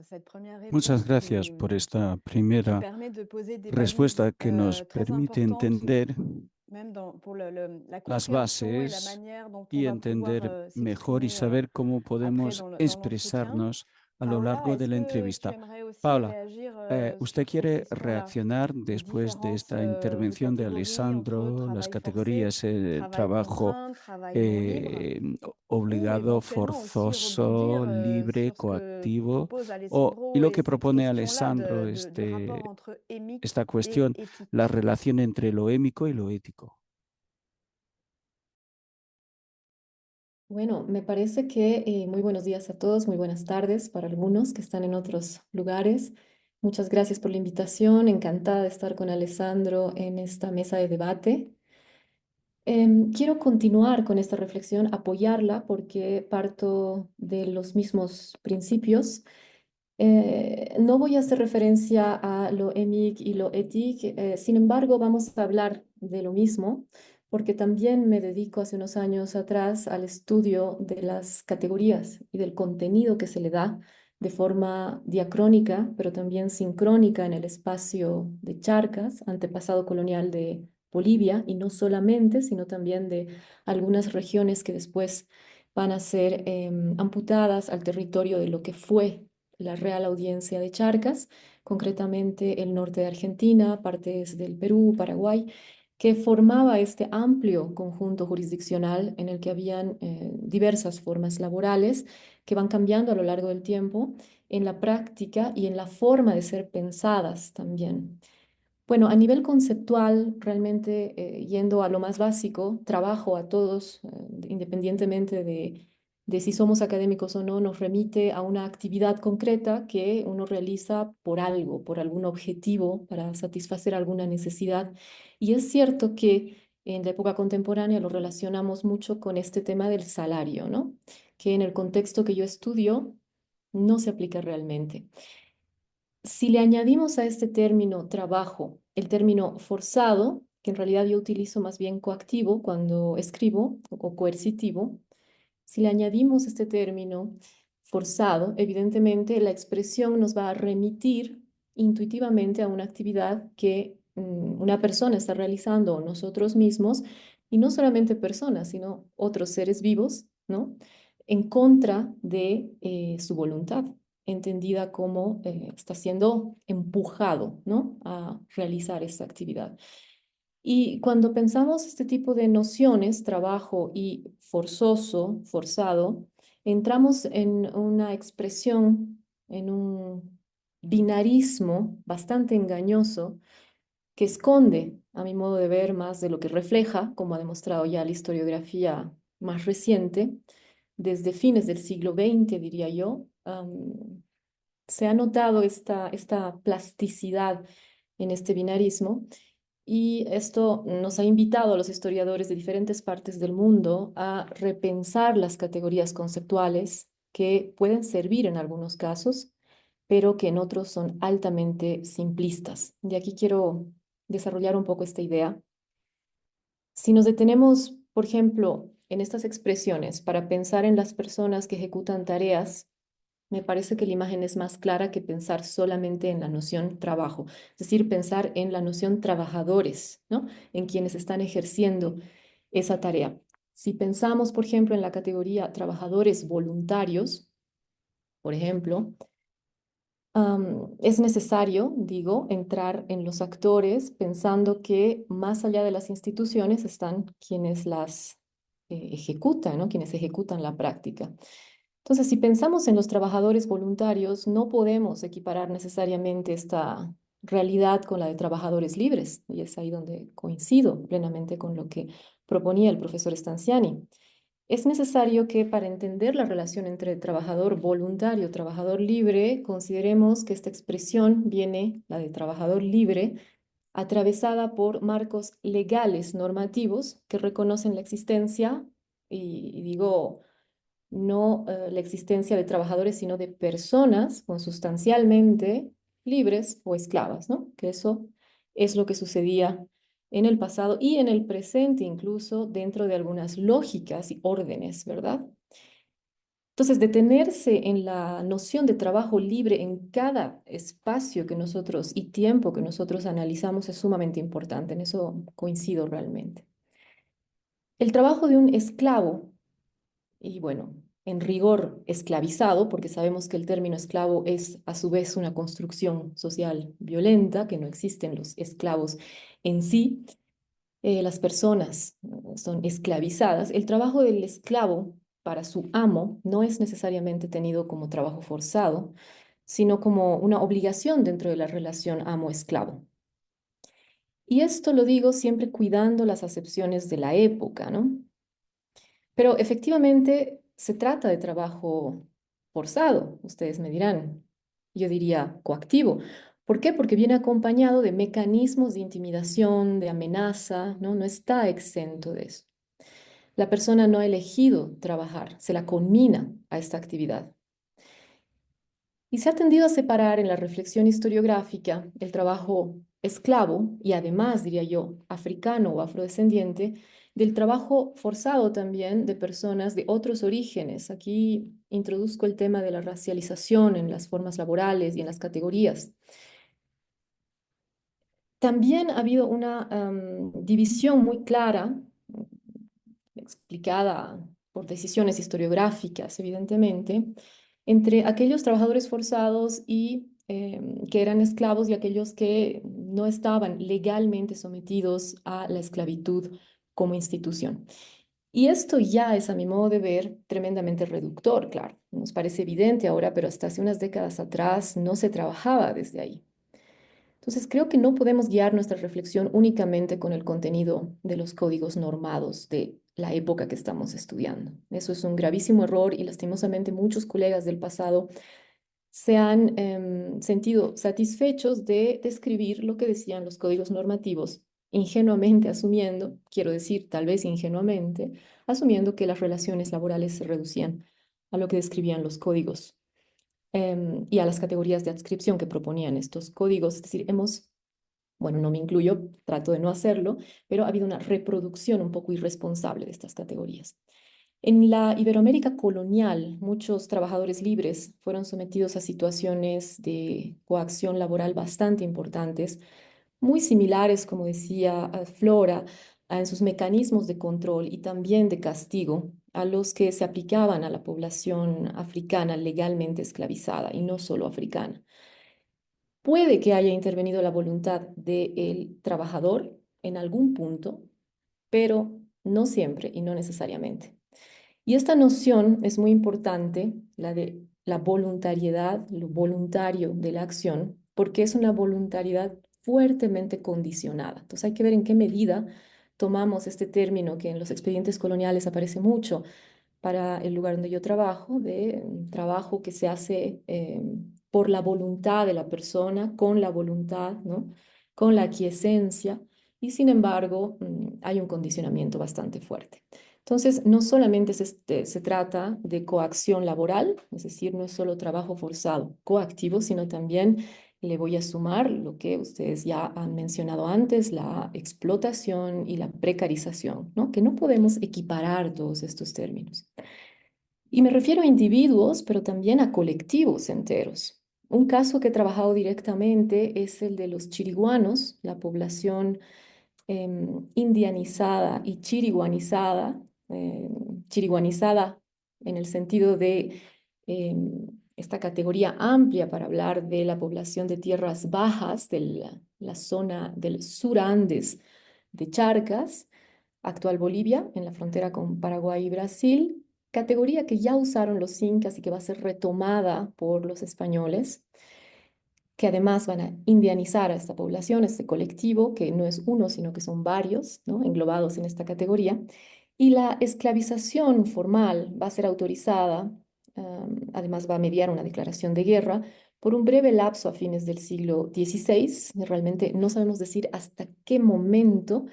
cette première Muchas réponse gracias por esta qui primera permet de poser des respuesta balises que nos très permite importantes, entender même pour la las compréhension et la bases manière dont on y va pouvoir entender mejor y s'exprimer saber cómo après podemos dans l'entretien. expresarnos a lo Paola, largo de est-ce la que tu entrevista. aimerais aussi Paula, réagir ¿usted sur quiere ces points-là? reaccionar Les después de différences esta de intervención de catégories entre Alessandro, las travail forcé, categorías, travail trabajo contraint, travail non libre, ou obligado, éventuellement aussi rebondir forzoso, libre, sur ce que coactivo, propose y Alessandro lo et que cette propone question-là Alessandro, du rapport entre émique esta et cuestión, la éthique? relación entre lo émico y lo ético. Bueno, me parece que muy buenos días a todos, muy buenas tardes para algunos que están en otros lugares. Muchas gracias por la invitación, encantada de estar con Alessandro en esta mesa de debate. Quiero continuar con esta reflexión, apoyarla porque parto de los mismos principios. No voy a hacer referencia a lo EMIC y lo ETIC, sin embargo, vamos a hablar de lo mismo, porque también me dedico hace unos años atrás al estudio de las categorías y del contenido que se le da de forma diacrónica, pero también sincrónica en el espacio de Charcas, antepasado colonial de Bolivia, y no solamente, sino también de algunas regiones que después van a ser amputadas al territorio de lo que fue la Real Audiencia de Charcas, concretamente el norte de Argentina, partes del Perú, Paraguay, que formaba este amplio conjunto jurisdiccional en el que habían diversas formas laborales que van cambiando a lo largo del tiempo en la práctica y en la forma de ser pensadas también. Bueno, a nivel conceptual, realmente yendo a lo más básico, trabajo a todos, independientemente de si somos académicos o no, nos remite a una actividad concreta que uno realiza por algo, por algún objetivo, para satisfacer alguna necesidad. Y es cierto que en la época contemporánea lo relacionamos mucho con este tema del salario, ¿no? Que en el contexto que yo estudio no se aplica realmente. Si le añadimos a este término trabajo el término forzado, que en realidad yo utilizo más bien coactivo cuando escribo, o coercitivo, si le añadimos este término forzado, evidentemente la expresión nos va a remitir intuitivamente a una actividad que una persona está realizando o nosotros mismos, y no solamente personas, sino otros seres vivos, ¿no? En contra de su voluntad, entendida como está siendo empujado, ¿no? A realizar esta actividad. Y cuando pensamos este tipo de nociones, trabajo y forzoso, forzado, entramos en una expresión, en un binarismo bastante engañoso que esconde, a mi modo de ver, más de lo que refleja, como ha demostrado ya la historiografía más reciente, desde fines del siglo XX, diría yo. Se ha notado esta plasticidad en este binarismo, y esto nos ha invitado a los historiadores de diferentes partes del mundo a repensar las categorías conceptuales que pueden servir en algunos casos, pero que en otros son altamente simplistas. De aquí quiero desarrollar un poco esta idea. Si nos detenemos, por ejemplo, en estas expresiones para pensar en las personas que ejecutan tareas, me parece que la imagen es más clara que pensar solamente en la noción trabajo, es decir, pensar en la noción trabajadores, ¿no? En quienes están ejerciendo esa tarea. Si pensamos, por ejemplo, en la categoría trabajadores voluntarios, por ejemplo, es necesario, digo, entrar en los actores pensando que más allá de las instituciones están quienes las ejecutan, ¿no? Quienes ejecutan la práctica. Entonces, si pensamos en los trabajadores voluntarios, no podemos equiparar necesariamente esta realidad con la de trabajadores libres, y es ahí donde coincido plenamente con lo que proponía el profesor Stanziani. Es necesario que para entender la relación entre trabajador voluntario y trabajador libre, consideremos que esta expresión viene, la de trabajador libre, atravesada por marcos legales normativos que reconocen la existencia, y digo, no la existencia de trabajadores, sino de personas consustancialmente libres o esclavas, ¿no? Que eso es lo que sucedía en el pasado y en el presente, incluso dentro de algunas lógicas y órdenes, ¿verdad? Entonces, detenerse en la noción de trabajo libre en cada espacio que nosotros y tiempo que nosotros analizamos es sumamente importante, en eso coincido realmente. El trabajo de un esclavo, y bueno, en rigor esclavizado, porque sabemos que el término esclavo es a su vez una construcción social violenta, que no existen los esclavos en sí, las personas son esclavizadas. El trabajo del esclavo para su amo no es necesariamente tenido como trabajo forzado, sino como una obligación dentro de la relación amo-esclavo. Y esto lo digo siempre cuidando las acepciones de la época, ¿no? Pero efectivamente se trata de trabajo forzado, ustedes me dirán. Yo diría coactivo. ¿Por qué? Porque viene acompañado de mecanismos de intimidación, de amenaza, ¿no? No está exento de eso. La persona no ha elegido trabajar, se la conmina a esta actividad. Y se ha tendido a separar en la reflexión historiográfica el trabajo esclavo y además, diría yo, africano o afrodescendiente, del trabajo forzado también de personas de otros orígenes. Aquí introduzco el tema de la racialización en las formas laborales y en las categorías. También ha habido una división muy clara, explicada por decisiones historiográficas, evidentemente, entre aquellos trabajadores forzados y que eran esclavos y aquellos que no estaban legalmente sometidos a la esclavitud como institución. Y esto ya es, a mi modo de ver, tremendamente reductor, claro. Nos parece evidente ahora, pero hasta hace unas décadas atrás no se trabajaba desde ahí. Entonces, creo que no podemos guiar nuestra reflexión únicamente con el contenido de los códigos normados de la época que estamos estudiando. Eso es un gravísimo error y lastimosamente muchos colegas del pasado se han sentido satisfechos de describir lo que decían los códigos normativos, ingenuamente asumiendo, quiero decir, tal vez ingenuamente, asumiendo que las relaciones laborales se reducían a lo que describían los códigos y a las categorías de adscripción que proponían estos códigos. Es decir, bueno, no me incluyo, trato de no hacerlo, pero ha habido una reproducción un poco irresponsable de estas categorías. En la Iberoamérica colonial, muchos trabajadores libres fueron sometidos a situaciones de coacción laboral bastante importantes, muy similares, como decía Flora, en sus mecanismos de control y también de castigo a los que se aplicaban a la población africana legalmente esclavizada y no solo africana. Puede que haya intervenido la voluntad del trabajador en algún punto, pero no siempre y no necesariamente. Y esta noción es muy importante, la de la voluntariedad, lo voluntario de la acción, porque es una voluntariedad fuertemente condicionada. Entonces hay que ver en qué medida tomamos este término que en los expedientes coloniales aparece mucho para el lugar donde yo trabajo, de trabajo que se hace por la voluntad de la persona, con la voluntad, ¿no? Con la aquiescencia, y sin embargo hay un condicionamiento bastante fuerte. Entonces, no solamente se trata de coacción laboral, es decir, no es solo trabajo forzado coactivo, sino también le voy a sumar lo que ustedes ya han mencionado antes, la explotación y la precarización, ¿no? Que no podemos equiparar todos estos términos. Y me refiero a individuos, pero también a colectivos enteros. Un caso que he trabajado directamente es el de los chiriguanos, la población indianizada y chiriguanizada, chiriguanizada en el sentido de esta categoría amplia para hablar de la población de tierras bajas, de la zona del sur Andes de Charcas, actual Bolivia, en la frontera con Paraguay y Brasil, categoría que ya usaron los incas y que va a ser retomada por los españoles, que además van a indianizar a esta población, este colectivo, que no es uno, sino que son varios, ¿no? Englobados en esta categoría. Y la esclavización formal va a ser autorizada, además va a mediar una declaración de guerra por un breve lapso a fines del siglo XVI. Realmente no sabemos decir hasta qué momento,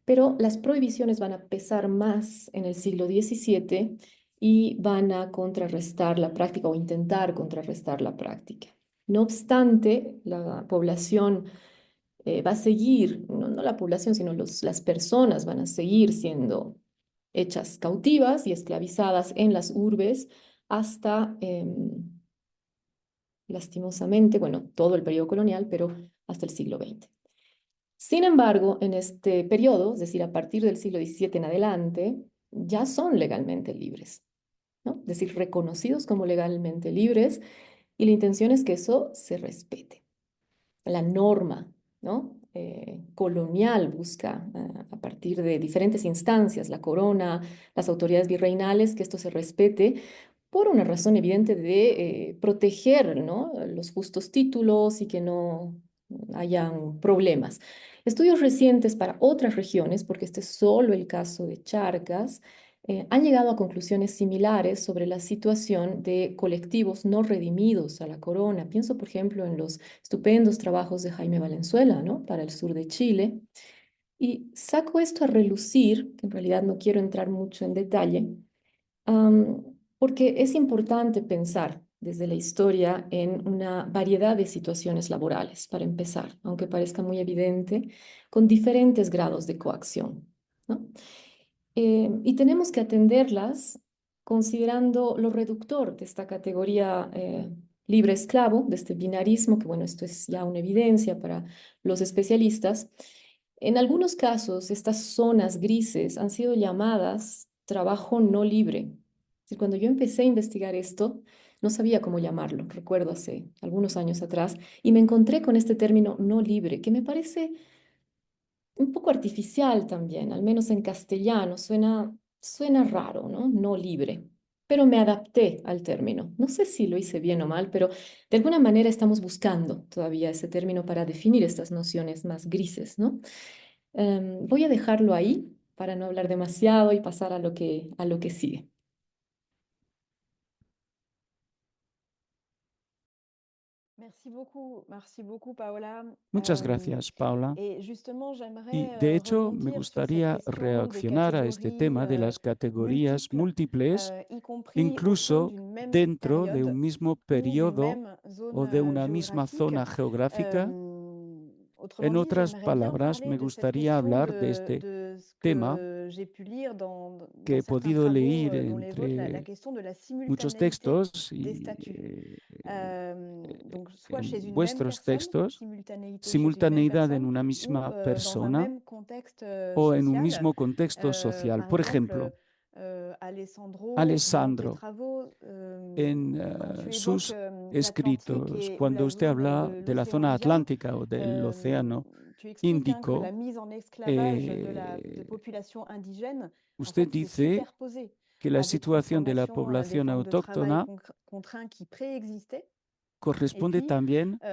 pero las prohibiciones van a pesar más en el siglo XVII y van a contrarrestar la práctica o intentar contrarrestar la práctica. No obstante, la población va a seguir, no la población, sino las personas van a seguir siendo hechas cautivas y esclavizadas en las urbes hasta, lastimosamente, bueno, todo el periodo colonial, pero hasta el siglo XX. Sin embargo, en este periodo, es decir, a partir del siglo XVII en adelante, ya son legalmente libres, ¿no? Es decir, reconocidos como legalmente libres, y la intención es que eso se respete. La norma, ¿no? Colonial busca, a partir de diferentes instancias, la corona, las autoridades virreinales, que esto se respete por una razón evidente de proteger, ¿no?, los justos títulos y que no hayan problemas. Estudios recientes para otras regiones, porque este es solo el caso de Charcas, han llegado a conclusiones similares sobre la situación de colectivos no redimidos a la corona. Pienso, por ejemplo, en los estupendos trabajos de Jaime Valenzuela, ¿no?, para el sur de Chile. Y saco esto a relucir, que en realidad no quiero entrar mucho en detalle, porque es importante pensar desde la historia en una variedad de situaciones laborales, para empezar, aunque parezca muy evidente, con diferentes grados de coacción, ¿no? Y tenemos que atenderlas considerando lo reductor de esta categoría libre esclavo, de este binarismo, que bueno, esto es ya una evidencia para los especialistas. En algunos casos, estas zonas grises han sido llamadas trabajo no libre. Es decir, cuando yo empecé a investigar esto, no sabía cómo llamarlo, recuerdo hace algunos años atrás, y me encontré con este término no libre, que me parece un poco artificial también, al menos en castellano, suena raro, ¿no? No libre. Pero me adapté al término. No sé si lo hice bien o mal, pero de alguna manera estamos buscando todavía ese término para definir estas nociones más grises, ¿no? Voy a dejarlo ahí para no hablar demasiado y pasar a lo que sigue. Merci beaucoup, Paola. Muchas gracias, Paula. Et justement, Y j'aimerais de hecho, me rebondir sur cette gustaría question des reaccionar a este catégories tema de las categorías multiples, múltiples, y compris au sein incluso d'une même dentro de période un mismo ou d'une periodo même zone o de una misma géographique. zona geográfica. Autrement En dit, otras j'aimerais bien palabras, parler me de cette gustaría question hablar de este de ce tema que j'ai pu lire que dans he certains podido travaux, leer dont les vôtres, la entre question de la muchos simultanéité textos des y statuts. Donc, soit chez en une même vuestros personne, textos, simultanéité chez une même simultaneidad en personne, una ou misma dans un persona même contexte o en un social. mismo contexto social. Par Por exemple, ejemplo, Alessandro, dans tes Alessandro, travaux, en quand tu évoques sus l'Atlantique escritos, ou cuando la usted zone habla de de la l'océan zona Indien, atlántica o del océano tu expliques que la Índico, mise en esclavage de eh, populations indigènes, en usted fait, qui est dice superposée que la à des situación de la transformations, des población formes de travail autóctona contraints qui préexistaient. Et corresponde puis, también du coup,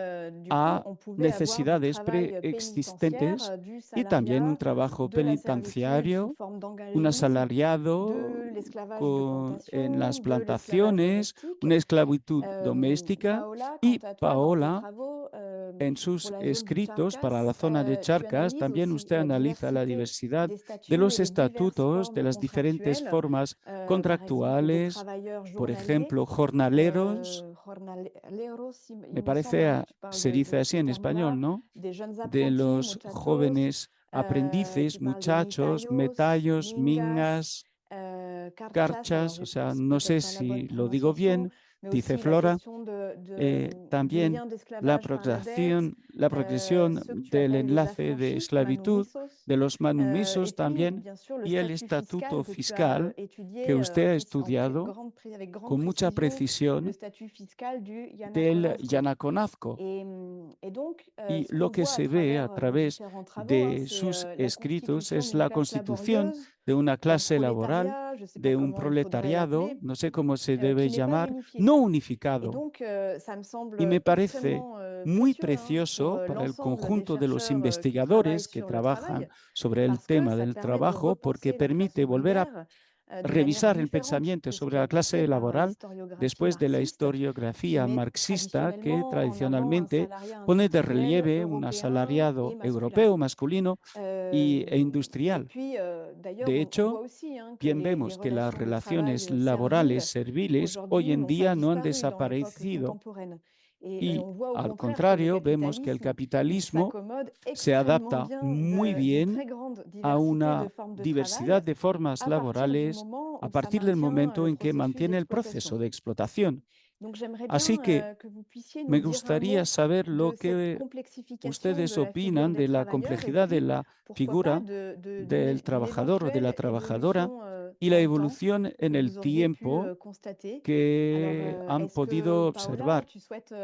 a on pouvait avoir du necesidades travail pénitentiaire, preexistentes du y también un salariat, trabajo de la servitude sous penitenciario, forme un d'engagisme, asalariado de l'esclavage de en las plantation, de l'esclavage plantaciones, domestique. una esclavitud doméstica. Paola, quant Y à toi, dans tes Paola, travaux en pour sus la zone du escritos para la Charcas, zona de tu Charcas, analyses también aussi usted la analiza la diversité diversidad des de statuts los et les diverses estatutos, de formes las diferentes contractuelles, formas par exemple des contractuales, travailleurs por journaliers, ejemplo, jornaleros, jornaleros, il me me semble, parece, hein, tu parles se dice de así ce en terme-là, español, ¿no? des jeunes De apprentis, los muchachos, jóvenes aprendices, tu parles de muchachos, mitayos, metallos, mingas, mingas, carchas, alors carchas, o sea, c'est no sé peut-être pas la bonne si lo digo prononciation, bien, mais dice aussi la Flora. question des También liens d'esclavage par la dette, la progresión ceux que tu del appelles les enlace de affranchis, esclavitud, manumisos, de los et manumisos puis también, bien sûr le y el statut estatuto fiscal que tu as fiscal que étudié usted ha estudiado avec grande con mucha précision, le precisión statut fiscal du del Yanaconazgo. Yanaconazgo. Et donc, Y ce lo qu'on que voit à se ve a travers vos través différents travaux, de c'est sus la escritos constitution es d'une la classe constitución laborieuse, de una d'un clase laboral, prolétariat, je ne sais pas de un comment il faudrait proletariado, l'appeler, no sé cómo se debe qui n'est pas llamar, unifié. no Et unificado. donc, ça me Y semble me parece extrêmement muy précieux, hein, pour precioso para el l'ensemble des conjunto de los chercheurs qui travaillent investigadores que sur le trabajan travail, sobre el parce que tema ça del permet de trabajo, porque repenser la classe permite volver a ouvrière de manière revisar el différente pensamiento de ce sobre qui a la été fait clase par laboral l'historiographie después de la marxiste, qui historiografía met marxista que traditionnellement en avant un tradicionalmente salariat pone de industriel, relieve un européen et asalariado masculin. europeo masculino e Et industrial. puis, d'ailleurs, De on voit hecho, aussi hein, que bien les vemos que las relations de relaciones travail laborales serviles serviles hoy aujourd'hui en n'ont pas día no han disparu dans l'époque desaparecido contemporaine. Et y on voit au al contraire que le contrario vemos que el capitalisme, il capitalismo s'accommode se extrêmement adapta bien muy d'une bien très grande a diversité de una formes de diversidad travail de formas à partir du laborales moment a où ça partir del maintient momento le en que processus mantiene el d'exploitation. proceso de explotación. Donc j'aimerais Así bien que que vous puissiez me nous dire un gustaría mot saber de lo cette que complexification de ustedes la figure opinan des de la travailleurs et complejidad de puis, la pourquoi pas, figura del d'une trabajador o de la éventuelle trabajadora évolution y la dans le temps evolución en que el vous auriez pu tiempo constater. Alors, que han est-ce que, podido Paola, observar. tu souhaites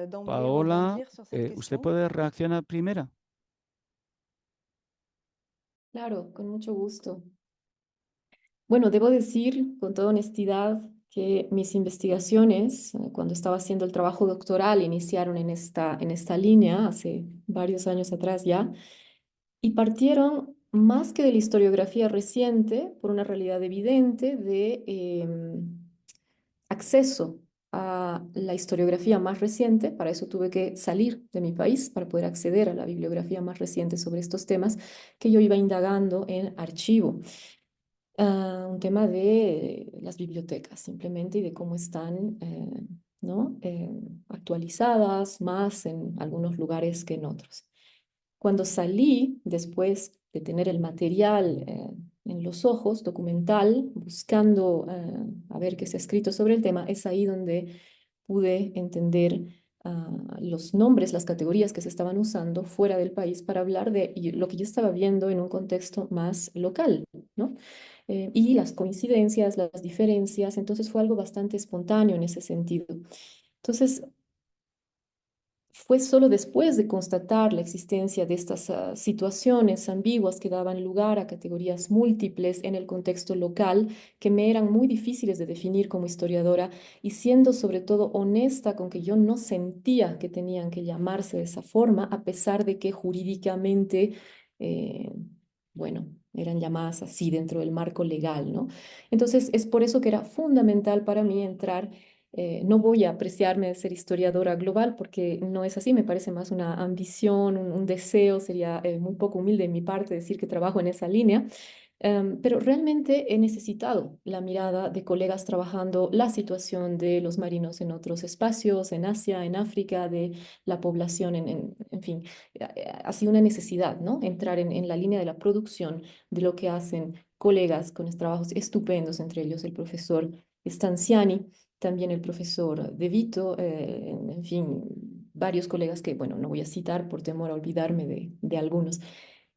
d'emblée Paola, rebondir sur cette ¿usted question? puede reaccionar primera? Claro, con mucho gusto. Bueno, debo decir con toda honestidad que mis investigaciones, cuando estaba haciendo el trabajo doctoral, iniciaron en esta línea hace varios años atrás ya, y partieron más que de la historiografía reciente, por una realidad evidente de acceso a la historiografía más reciente. Para eso tuve que salir de mi país para poder acceder a la bibliografía más reciente sobre estos temas que yo iba indagando en archivo. Un tema de las bibliotecas simplemente y de cómo están, ¿no? Actualizadas más en algunos lugares que en otros. Cuando salí, después de tener el material en los ojos, documental, buscando a ver qué se ha escrito sobre el tema, es ahí donde pude entender los nombres, las categorías que se estaban usando fuera del país para hablar de lo que yo estaba viendo en un contexto más local, ¿no? Y las coincidencias, las diferencias, entonces fue algo bastante espontáneo en ese sentido. Entonces, fue solo después de constatar la existencia de estas situaciones ambiguas que daban lugar a categorías múltiples en el contexto local que me eran muy difíciles de definir como historiadora y siendo sobre todo honesta con que yo no sentía que tenían que llamarse de esa forma, a pesar de que jurídicamente, bueno, eran llamadas así dentro del marco legal, ¿no? Entonces, es por eso que era fundamental para mí entrar. No voy a apreciarme de ser historiadora global porque no es así, me parece más una ambición, un deseo, sería muy poco humilde de mi parte decir que trabajo en esa línea, pero realmente he necesitado la mirada de colegas trabajando la situación de los marinos en otros espacios, en Asia, en África, de la población, en fin, ha sido una necesidad, ¿no? Entrar en la línea de la producción de lo que hacen colegas con trabajos estupendos, entre ellos el profesor Stanziani, también el profesor De Vito, en fin, varios colegas que, bueno, no voy a citar por temor a olvidarme de algunos.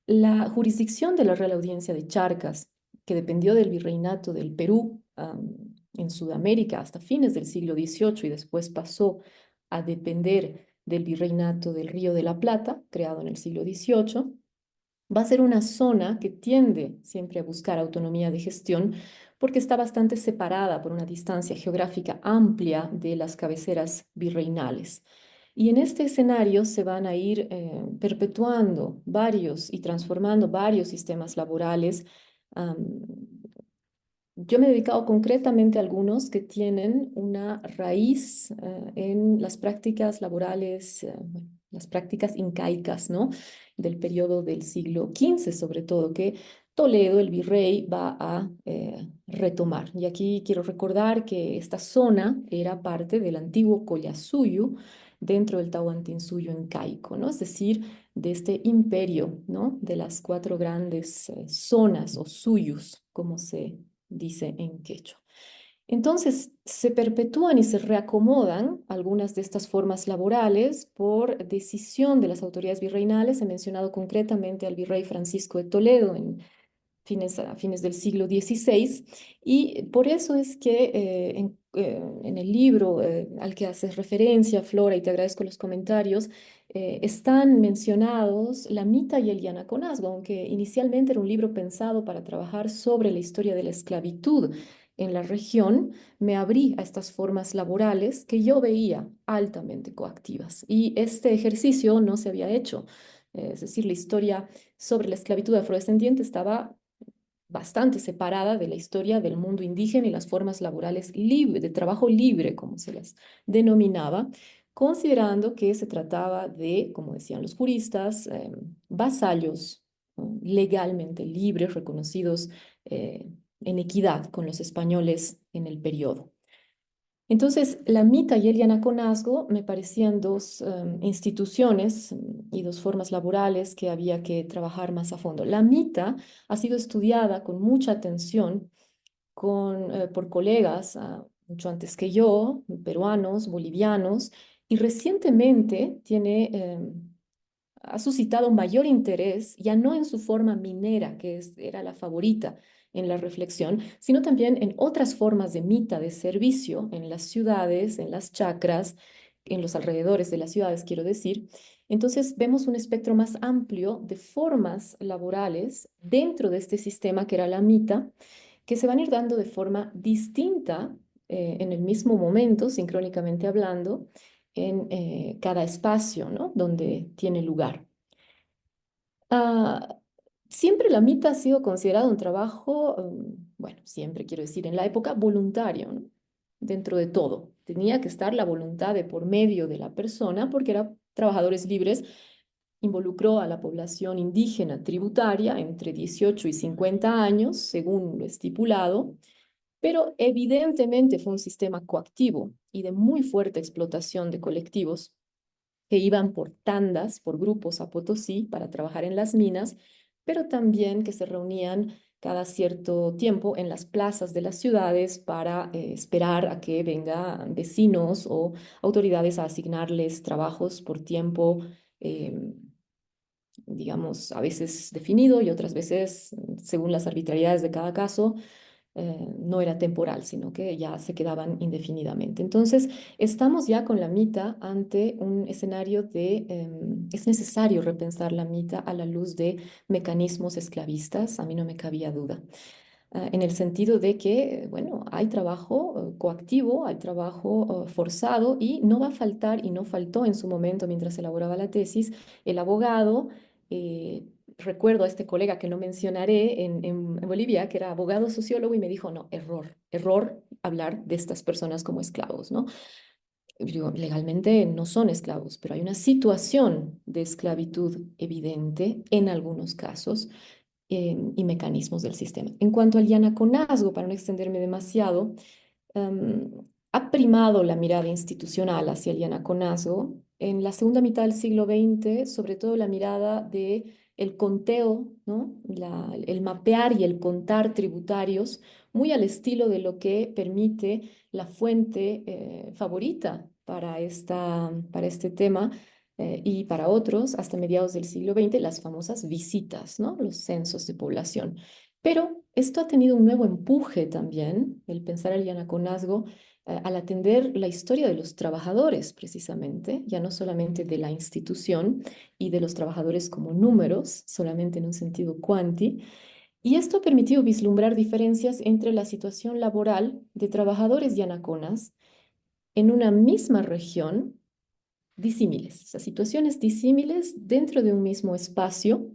La jurisdicción de la Real Audiencia de Charcas, que dependió del virreinato del Perú en Sudamérica hasta fines del siglo XVIII y después pasó a depender del virreinato del Río de la Plata, creado en el siglo XVIII, va a ser una zona que tiende siempre a buscar autonomía de gestión porque está bastante separada por una distancia geográfica amplia de las cabeceras virreinales. Y en este escenario se van a ir perpetuando varios y transformando varios sistemas laborales. Yo me he dedicado concretamente a algunos que tienen una raíz en las prácticas laborales, bueno, las prácticas incaicas, ¿no? Del periodo del siglo XV, sobre todo, que Toledo, el virrey, va a retomar. Y aquí quiero recordar que esta zona era parte del antiguo Collasuyu dentro del Tahuantinsuyo incaico, ¿no? Es decir, de este imperio, ¿no? De las cuatro grandes zonas o suyus, como se dice en quechua. Entonces, se perpetúan y se reacomodan algunas de estas formas laborales por decisión de las autoridades virreinales. He mencionado concretamente al virrey Francisco de Toledo a fines del siglo XVI, y por eso es que en el libro al que haces referencia, Flora, y te agradezco los comentarios, están mencionados la Mita y el Yanaconazgo, aunque inicialmente era un libro pensado para trabajar sobre la historia de la esclavitud en la región, me abrí a estas formas laborales que yo veía altamente coactivas. Y este ejercicio no se había hecho. Es decir, la historia sobre la esclavitud afrodescendiente estaba bastante separada de la historia del mundo indígena y las formas laborales de trabajo libre, como se las denominaba, considerando que se trataba de, como decían los juristas, vasallos legalmente libres, reconocidos en equidad con los españoles en el periodo. Entonces, la Mita y el Yanaconazgo me parecían dos instituciones y dos formas laborales que había que trabajar más a fondo. La Mita ha sido estudiada con mucha atención por colegas mucho antes que yo, peruanos, bolivianos, y recientemente ha suscitado mayor interés, ya no en su forma minera, era la favorita en la reflexión, sino también en otras formas de mita, de servicio, en las ciudades, en las chacras, en los alrededores de las ciudades, quiero decir. Entonces vemos un espectro más amplio de formas laborales dentro de este sistema que era la mita, que se van a ir dando de forma distinta en el mismo momento, sincrónicamente hablando, en cada espacio, ¿no? Donde tiene lugar. Ah, siempre la mita ha sido considerado un trabajo, bueno, siempre quiero decir, en la época voluntario, ¿no? Dentro de todo. Tenía que estar la voluntad de por medio de la persona porque eran trabajadores libres. Involucró a la población indígena tributaria entre 18 y 50 años, según lo estipulado, pero evidentemente fue un sistema coactivo y de muy fuerte explotación de colectivos que iban por tandas, por grupos a Potosí para trabajar en las minas, pero también que se reunían cada cierto tiempo en las plazas de las ciudades para esperar a que vengan vecinos o autoridades a asignarles trabajos por tiempo, digamos, a veces definido y otras veces, según las arbitrariedades de cada caso, no era temporal, sino que ya se quedaban indefinidamente. Entonces, estamos ya con la mita ante un escenario es necesario repensar la mita a la luz de mecanismos esclavistas, a mí no me cabía duda. En el sentido de que, bueno, hay trabajo coactivo, hay trabajo forzado y no va a faltar, y no faltó en su momento mientras elaboraba la tesis, el abogado. eh, Recuerdo a este colega que no mencionaré en Bolivia, que era abogado sociólogo, y me dijo, no, error hablar de estas personas como esclavos, ¿no? Y digo, legalmente no son esclavos, pero hay una situación de esclavitud evidente en algunos casos y mecanismos del sistema. En cuanto al yanaconazgo, para no extenderme demasiado, ha primado la mirada institucional hacia el yanaconazgo. En la segunda mitad del siglo XX, sobre todo la mirada de el conteo, ¿no? El mapear y el contar tributarios, muy al estilo de lo que permite la fuente favorita para este tema y para otros, hasta mediados del siglo XX, las famosas visitas, ¿no? Los censos de población. Pero esto ha tenido un nuevo empuje también, el pensar el yanaconazgo, al atender la historia de los trabajadores, precisamente, ya no solamente de la institución y de los trabajadores como números, solamente en un sentido cuanti. Y esto ha permitido vislumbrar diferencias entre la situación laboral de trabajadores yanaconas en una misma región disímiles, o sea, situaciones disímiles dentro de un mismo espacio,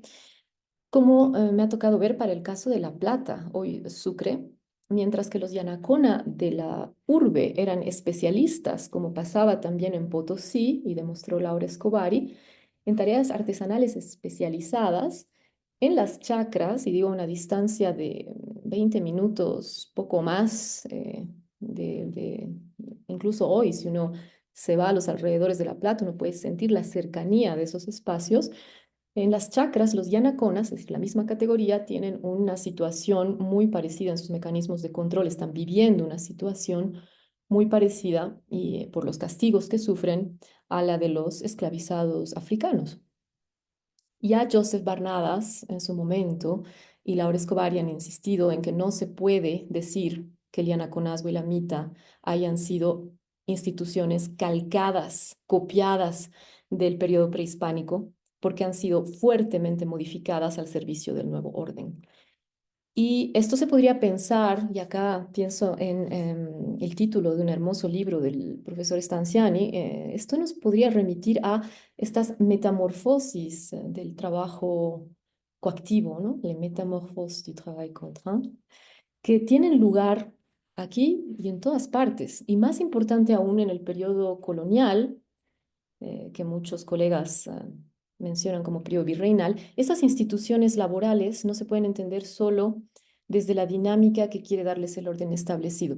como me ha tocado ver para el caso de La Plata, hoy Sucre, mientras que los Yanacona de la urbe eran especialistas, como pasaba también en Potosí, y demostró Laura Escobari, en tareas artesanales especializadas, en las chacras, y digo a una distancia de 20 minutos, poco más, incluso hoy, si uno se va a los alrededores de La Plata, uno puede sentir la cercanía de esos espacios. En las chacras, los yanaconas, es decir, la misma categoría, tienen una situación muy parecida en sus mecanismos de control, están viviendo una situación muy parecida y por los castigos que sufren a la de los esclavizados africanos. Ya Joseph Barnadas en su momento y Laura Escobar han insistido en que no se puede decir que el yanaconazgo y la mita hayan sido instituciones calcadas, copiadas del periodo prehispánico, porque han sido fuertemente modificadas al servicio del nuevo orden. Y esto se podría pensar, y acá pienso en el título de un hermoso libro del profesor Stanziani, esto nos podría remitir a estas metamorfosis del trabajo coactivo, ¿no? Les métamorphoses du travail contraint, que tienen lugar aquí y en todas partes, y más importante aún en el periodo colonial, que muchos colegas mencionan como periodo virreinal. Esas instituciones laborales no se pueden entender solo desde la dinámica que quiere darles el orden establecido.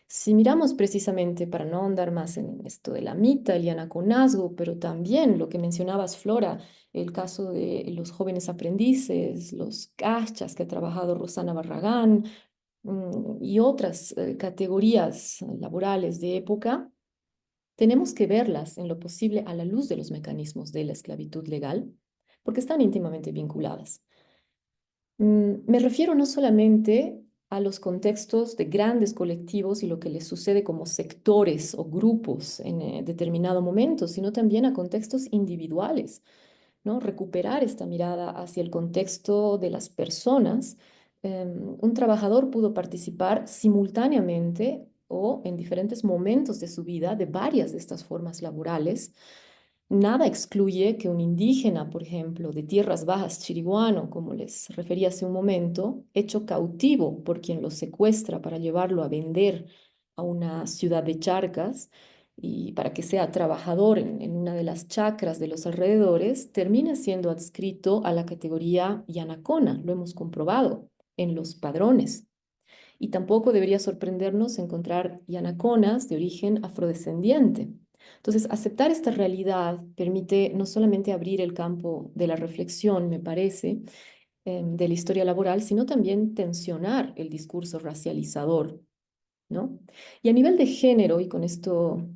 Si miramos precisamente, para no ahondar más en esto de la mita, el yanaconazgo, pero también lo que mencionabas, Flora, el caso de los jóvenes aprendices, los cachas que ha trabajado Rosana Barragán, y otras categorías laborales de época, tenemos que verlas en lo posible a la luz de los mecanismos de la esclavitud legal, porque están íntimamente vinculadas. Me refiero no solamente a los contextos de grandes colectivos y lo que les sucede como sectores o grupos en determinado momento, sino también a contextos individuales, ¿no? Recuperar esta mirada hacia el contexto de las personas. Un trabajador pudo participar simultáneamente o en diferentes momentos de su vida de varias de estas formas laborales. Nada excluye que un indígena, por ejemplo, de tierras bajas chiriguano, como les refería hace un momento, hecho cautivo por quien lo secuestra para llevarlo a vender a una ciudad de Charcas y para que sea trabajador en una de las chacras de los alrededores, termina siendo adscrito a la categoría yanacona. Lo hemos comprobado en los padrones. Y tampoco debería sorprendernos encontrar yanaconas de origen afrodescendiente. Entonces, aceptar esta realidad permite no solamente abrir el campo de la reflexión, me parece, de la historia laboral, sino también tensionar el discurso racializador, ¿no? Y a nivel de género, y con esto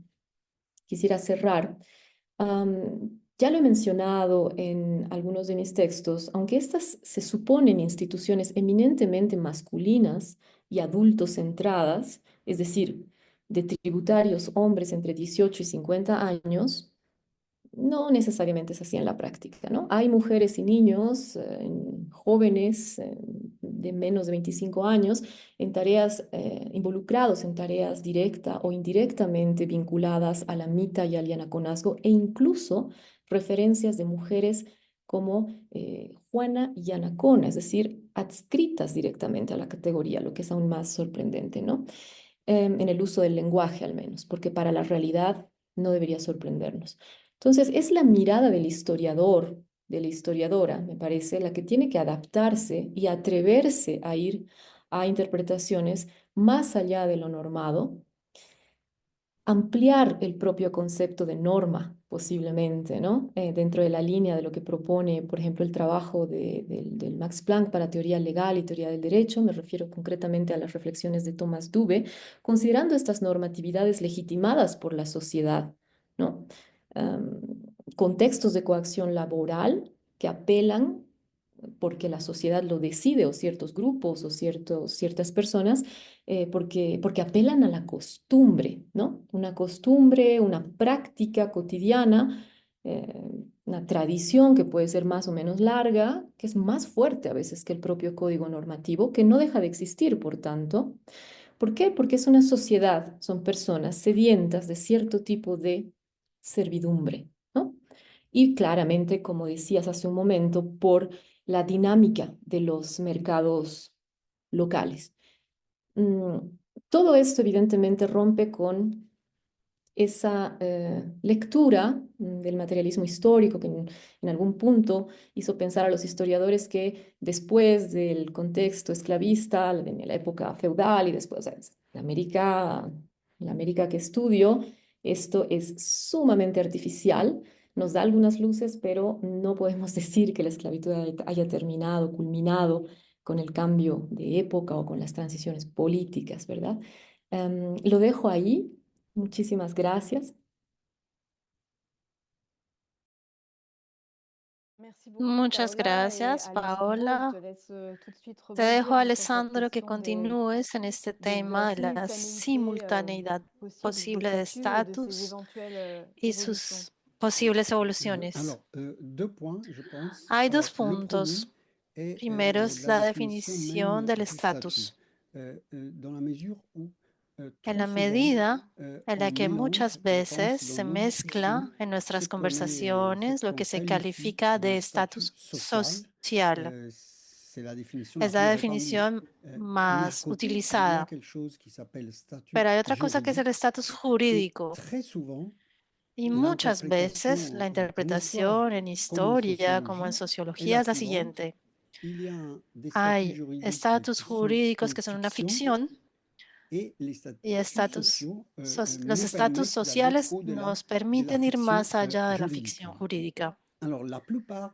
quisiera cerrar, ya lo he mencionado en algunos de mis textos, aunque estas se suponen instituciones eminentemente masculinas y adulto-centradas, es decir, de tributarios hombres entre 18 y 50 años, no necesariamente es así en la práctica, ¿no? Hay mujeres y niños, jóvenes de menos de 25 años, en tareas, involucrados en tareas directa o indirectamente vinculadas a la mita y al yanaconazgo, e incluso referencias de mujeres como Juana Yanacona, es decir, adscritas directamente a la categoría, lo que es aún más sorprendente, ¿no? En el uso del lenguaje al menos, porque para la realidad no debería sorprendernos. Entonces, es la mirada del historiador, de la historiadora, me parece, la que tiene que adaptarse y atreverse a ir a interpretaciones más allá de lo normado, ampliar el propio concepto de norma, posiblemente, ¿no? Dentro de la línea de lo que propone, por ejemplo, el trabajo del Max Planck para teoría legal y teoría del derecho, me refiero concretamente a las reflexiones de Thomas Dube, considerando estas normatividades legitimadas por la sociedad, ¿no? Am, Contextos de coacción laboral que apelan porque la sociedad lo decide, o ciertos grupos, o ciertas personas, porque apelan a la costumbre, ¿no? Una costumbre, una práctica cotidiana, una tradición que puede ser más o menos larga, que es más fuerte a veces que el propio código normativo, que no deja de existir, por tanto. ¿Por qué? Porque es una sociedad, son personas sedientas de cierto tipo de servidumbre, ¿no? Y claramente, como decías hace un momento, por la dinámica de los mercados locales. Mm, Todo esto evidentemente rompe con esa lectura del materialismo histórico que en algún punto hizo pensar a los historiadores que después del contexto esclavista, en la época feudal y después, o sea, la América que estudio, esto es sumamente artificial, nos da algunas luces, pero no podemos decir que la esclavitud haya terminado, culminado con el cambio de época o con las transiciones políticas, ¿verdad? Lo dejo ahí. Muchísimas gracias. Merci beaucoup, Muchas Paola. Et gracias, Alessandro, je te Paola. laisse tout de suite Te dejo, rebondir sur cette Alessandro, que question continúes en este de la tema de la simultanéité simultaneidad possible de posible de statut et de ses estatus éventuelles y évolutions. sus posibles evoluciones. Alors, deux points, je pense. Hay dos Alors, le premier puntos. est Primero es la la définition definición même del du statut, estatus, dans la mesure où en trop la souvent medida en la on que mélange, muchas je pense, veces dans se nos discussions, mezcla en ce nuestras ce conversaciones lo que qu'on se qualifie califica de de statut estatus social. social. C'est la définition la Es la plus répandue. definición Mais à más côté, il y a utilizada. quelque chose qui s'appelle statut Pero hay otra cosa que es el juridique estatus et jurídico. très souvent, Y muchas veces l'interprétation la en histoire interpretación en comme en historia como en sociologie est sociología la es la suivante. siguiente. Il y a des statuts Hay juridiques estatus qui sont jurídicos une que son una fiction ficción et les y statuts sociaux los nous estatus permettent d'aller sociales au-delà nos de la permiten ir fiction más allá de la juridique. ficción jurídica. Alors, la plupart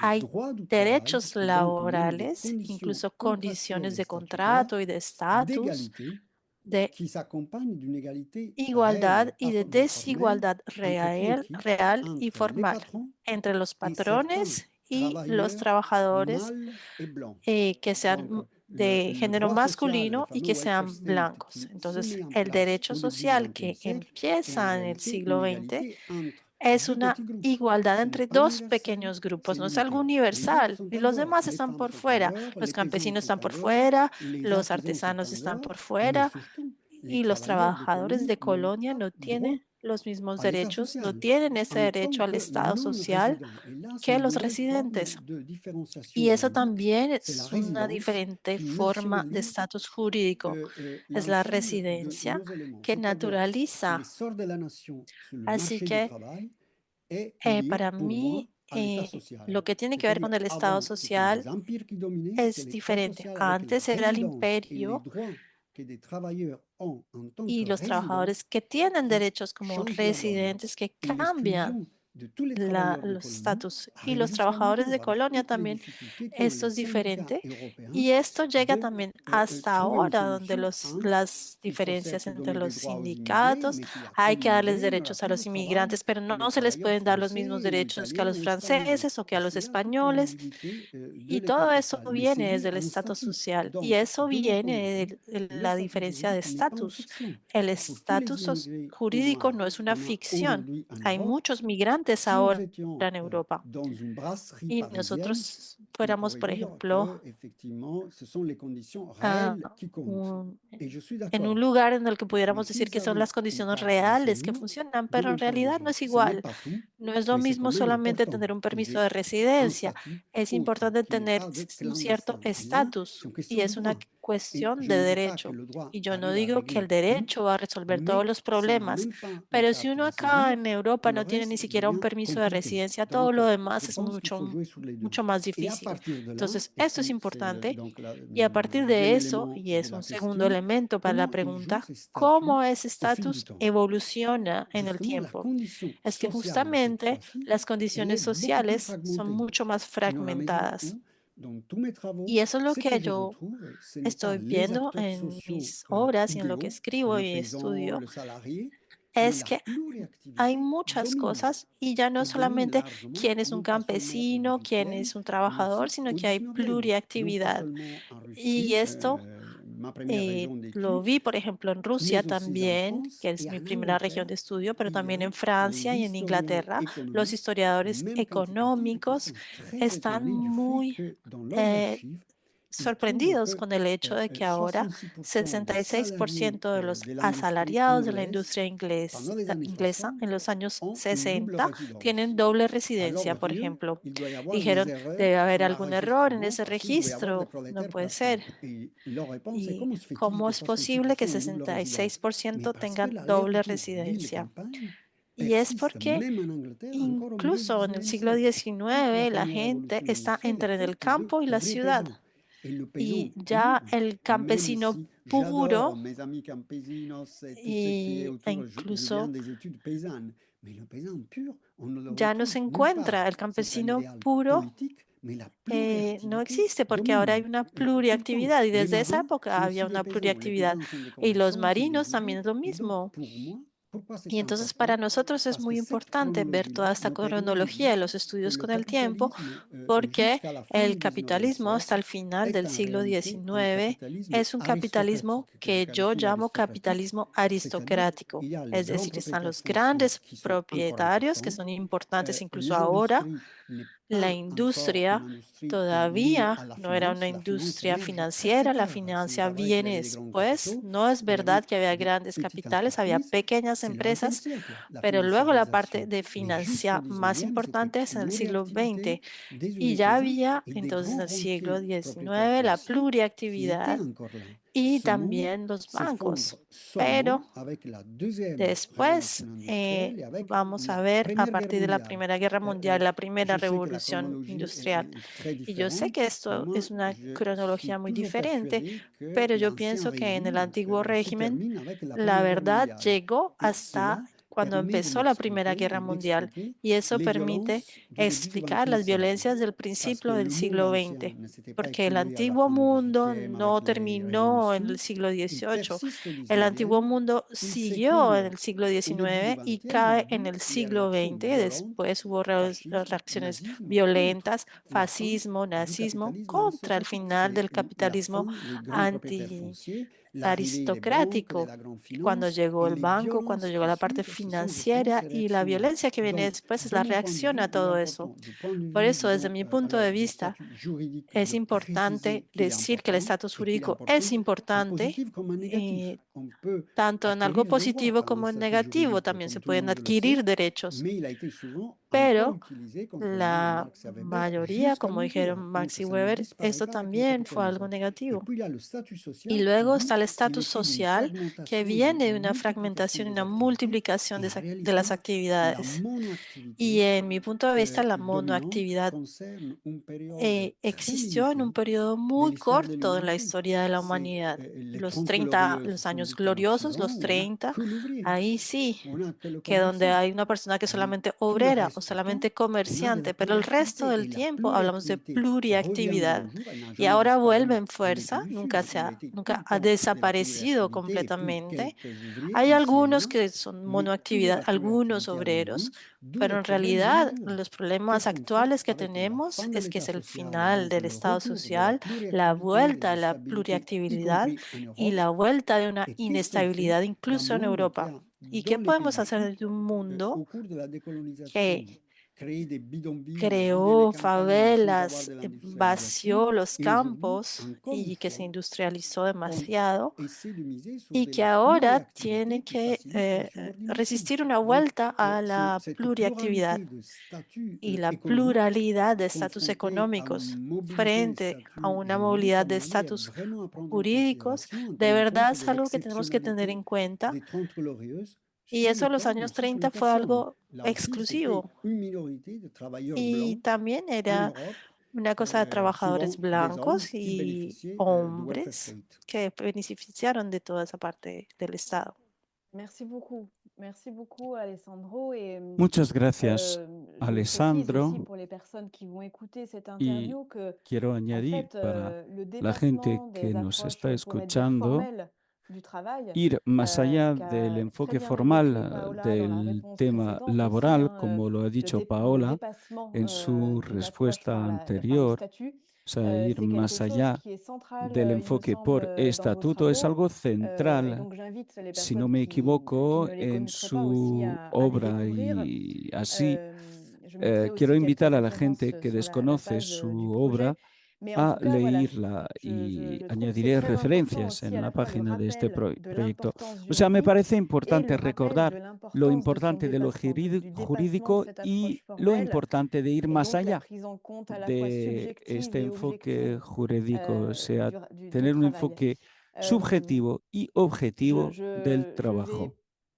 hay droit du travail derechos et donc même des laborales, conditions incluso condiciones contractuelles et de statutaires contrato y de estatus d'égalité de qui s'accompagne d'une égalité igualdad réelle, y de formelle, desigualdad entre qui et real, qui, real y entre les formal patrons entre los et certains patrones y los travailleurs trabajadores mâles et blancs. que sean Donc, de le género droit social, le masculino y fameux que welfare sean state blancos. qui se Entonces, met en el place derecho au début du social XXe que siècle est en empieza en el réalité une siglo XX égalité entre es deux una petits groupes. igualdad Ce n'est entre pas dos universel, pequeños grupos, c'est no es algo limité. Les autres universal sont y en los dehors. demás Les están femmes por sont en fuera. dehors, Los les paysans campesinos están sont en por dehors, fuera, les los artisans sont artesanos en están dehors, por mais fuera surtout, les y los travailleurs de trabajadores colonie de n'ont colonia pas no droit tienen los mismos à l'État derechos, no social tienen ese en derecho tant al que Estado social non-résidents. Et là, c'est que une los nouvelle forme residentes. de différenciation Y eso juridique. también C'est la es una résidence diferente qui forma de nationalise estatus jurídico. Es la l'ensemble de residencia nos éléments. que C'est-à-dire, naturaliza. l'essor de la nation sur le Así marché du que travail est lié para pour moi mí, à l'État social. lo que tiene que ver C'est-à-dire, con el Estado avant, c'était les social empires qui dominaient, c'est es l'État diferente. social avec la Antes era el résidence et les imperio droits que des travailleurs ont en tant que y los résidents trabajadores que tienen qui derechos como change la donne. residentes que Et cambian l'exclusion de tous les travailleurs de los colonie estatus y arrive los jusqu'à nos trabajadores de jours avec colonia toutes les también. difficultés qu'ont Esto les es syndicats diferente européens y esto llega de también hasta trouver une ahora, donde solution entre las il faut diferencias certes entre donner des los droits aux immigrés, sindicatos, mais qu'il y a trop hay que darles d'immigrés, on n'aura derechos a plus de los travail inmigrantes, pero pour les no se les travailleurs pueden dar los mismos français ou derechos que a italiens los ou espagnols. franceses o que Et a los c'est là toute la españoles. rigidité de Y l'État todo eso social. Mais c'est viene lié desde à el un estatus statut. social y Donc, eso de mon point de viene vue, de le la statut diferencia de juridique n'est pas une estatus. fiction. El Pour tous les estatus immigrés jurídico no es una qu'on a ficción. aujourd'hui en Hay Europe, muchos migrantes si nous ahora étions en Europa dans une brasserie y parisienne, nosotros on fuéramos, pourrait por dire ejemplo, que effectivement, ce sont les conditions a réelles qui comptent. Et je suis en un d'accord. lugar en el que Mais pudiéramos decir s'il que son s'agit las d'une condiciones carte reales que séjour, funcionan, de pero en mon point de realidad no vue, es ce n'est igual. pas tout, No es lo mais c'est quand mismo même solamente important tener un que permiso j'ai de un residencia, statut es autre importante qui n'est tener pas de un cierto clandestin. Et là, estatus c'est une y question de es una droit. Et cuestión je de ne dis pas que derecho. le droit Y yo no arrive à digo que el régler tout, derecho va a resolver todos mais los si on n'a problemas, même pas une pero si carte uno de acá séjour, en Europa tout le no tiene ni reste siquiera un devient permiso de compliqué. residencia, todo Donc, lo je demás es pense qu'il faut jouer sur les deux. mucho más Et à difícil. partir de là, Entonces, et esto es puis c'est importante. donc Y a le partir deuxième de eso, élément y de es la un segundo question, elemento para la comment ils jouent pregunta, ces statuts cómo ese au fil du estatus temps. evoluciona en el Justement, la tiempo. condition Es que sociale de cette justamente fois-ci, las elle est condiciones beaucoup plus sociales son fragmentée. mucho más Et dans la mesure fragmentadas. où, dans tous mes travaux, Y eso es lo ce que que je yo retrouve, ce n'est pas estoy les viendo acteurs en sociaux mis obras y en lo que idéaux, escribo le y paysan, estudio, le salarié, mais es la que hay pluriactivité muchas domine cosas y ya no et domine solamente largement, quién es un non pas seulement au campesino, quién XVIIIe, es un mais trabajador, aussi sino au que hay XIXe, non pas pluriactividad. seulement en Y Russie, esto ma première région lo d'études, vi, por ejemplo, en Rusia mais aussi en también, France que es et mi en primera región Angleterre. de estudio, pero Il y también a en Francia y les en historiens Inglaterra, los économistes, historiadores même quantitatifs, qui económicos sont très están étonnés du fait muy que dans leurs eh, archives, ils trouvent sorprendidos que con el hecho de que ahora 66% des salariés 66% de los de l'industrie asalariados de la anglaise industria pendant les années inglesa 60 en los años ont une double 60 tienen résidence. doble Alors, residencia, por Dieu, ejemplo. il doit y avoir des Dijeron, erreurs debe haber sur algún error en l'enregistrement ese parce qu'il doit y avoir des registro, no prolétaires puede partout. ser. Et leur réponse est ¿Y comment se fait-il cómo que es posible 66% que ont une double résidence? Mais 66% parce que tengan doble l'aller-retour residencia? ville-campagne Y es persiste porque même en Angleterre encore au milieu du incluso en el 19e siglo siècle. Toute la XIX la première gente révolution está industrielle est entre el faite de campo y la ouvriers ciudad. paysans. Et le paysan Y ya pur, el même campesino si j'adore puro mes amis campesinos et tout ce qui est e autour, je viens incluso des études paysannes, mais le paysan pur, on ne le ya no retrouve se nulle part. encuentra. El C'est un campesino idéal puro politique, mais la no pluriactivité existe porque ahora hay domine. una Pourtant, pluriactividad y les desde esa marins época sont había aussi des una paysans. Les pluriactividad. paysans sont des Y los commerçants, sont des marinos también ouvriers. es lo Et donc, mismo. pour moi, pourquoi c'est Y entonces para important? nosotros es Parce que muy cette importante ver toda chronologie-là esta me permet de cronología dire de los que estudios le con el tiempo, capitalisme, porque jusqu'à la fin el du 19e capitalismo hasta siècle, el final est del en siglo réalité un XIX capitalisme es un capitalismo aristocratique, que je que yo qualifie llamo d'aristocratique, capitalismo c'est-à-dire aristocrático. il y a les Es grands decir, están propriétaires los fonciers grandes qui sont encore propietarios que importants. son importantes incluso Les ahora. industries n'est La pas encore une industria industrie liée à todavía la no era una finance. La finance industria vient très très financiera, la tard. Ce n'est financia pas vrai qu'il y viene avait des grands después. capitaux. No es Il y verdad avait que había des grandes petites capitales, había entreprises. pequeñas C'est le XXe empresas, siècle, la pero luego la parte financiarisation. de Mais jusqu'au financia más 19e, c'était importante es en el siglo XX. pluriactivité des Y ouvriers ya paysans había et des entonces en grands el siglo rentiers propriétaires XIX la fonciers qui étaient pluriactividad encore là. y Ce monde también los bancos. s'effondre Pero seulement avec la deuxième después révolution industrielle et avec vamos a la ver a Première Guerre partir de la mondiale. Primera Guerra Mundial, la primera Je sais que la revolución chronologie industrial. est très Y yo sé que différente, mais esto moi, es una je suis cronología muy toujours diferente, persuadé que pero yo l'ancien pienso que en el régime antiguo se régimen termine avec la la Première Guerre verdad mondiale. llegó Et hasta cela cuando empezó la Primera Guerra Mundial, y eso permite explicar las violencias del principio del siglo XX, porque el antiguo mundo no terminó en el siglo XVIII. El antiguo mundo siguió en el siglo XIX y cae en el siglo XX. Después hubo reacciones violentas, fascismo, nazismo, contra el final del capitalismo anti-aristocrático, cuando llegó el banco, cuando llegó la parte financiera, y la violencia que viene después es la reacción a todo eso. Por eso, desde mi punto de vista, es importante decir que el estatus jurídico es importante, tanto en algo positivo como en negativo. También se pueden adquirir derechos, pero la mayoría, como dijeron Max y Weber, esto también fue algo negativo. Y luego está el estatus social, que viene de una fragmentación y una multiplicación de las actividades. Y en mi punto de vista, la monoactividad existió en un periodo muy corto en la historia de la humanidad. Los años gloriosos, los 30, ahí sí, que donde hay una persona que es solamente obrera o solamente comerciante, pero el resto del tiempo hablamos de pluriactividad. Y ahora vuelve en fuerza, nunca ha desaparecido completamente. Hay algunos que son monoactividad, algunos obreros, pero en realidad los problemas actuales que tenemos es que es el final del Estado social, la vuelta a la pluriactividad y la vuelta de una inestabilidad incluso en Europa. ¿Y qué podemos hacer de un mundo que creó favelas, vació los campos y que se industrializó demasiado, y que ahora tiene que resistir una vuelta a la pluriactividad y la pluralidad de estatus económicos frente a una movilidad de estatus jurídicos? De verdad es algo que tenemos que tener en cuenta. Y eso en los años 30 fue algo exclusivo. Y también era una cosa de trabajadores blancos y hombres que beneficiaron de toda esa parte del Estado. Merci beaucoup, Alessandro. Muchas gracias, Je précise Alessandro. aussi pour les personnes qui vont écouter cette Y interview que, quiero en añadir fait, para le la gente dépassement que des nos approches, está on pourrait dire, escuchando, formelles du travail, ir más allá del qu'a très enfoque bien formal évoqué Paola dans la del réponse tema précédente aussi, laboral, hein, como lo ha le dicho le Paola dépassement en su d'une approche respuesta par du anterior. statut, O sea, ir c'est más quelque chose allá qui est central, del il me enfoque semble, por dans vos estatuto es travaux. algo Et central, donc j'invite les si no personnes me qui equivoco, ne les en connaîtraient pas aussi su à les obra, découvrir. y así Je mettrai quiero aussi quelques invitar a la références gente que sur la desconoce page su du obra projet. Mais en a tout cas, voilà, leerla, y je trouve que c'est añadiré très important referencias aussi en à la la fois le página de este rappel de proyecto. l'importance O sea, me juridique parece et importante le rappel recordar de lo l'importance de son importante de lo dépassement, donc du dépassement de jurídico cette y approche lo formelle, importante de ir et más donc la allá prise en compte à la fois de subjective este et enfoque objective jurídico, o sea, du tener un travail. enfoque subjetivo y objetivo del Je trabajo. vais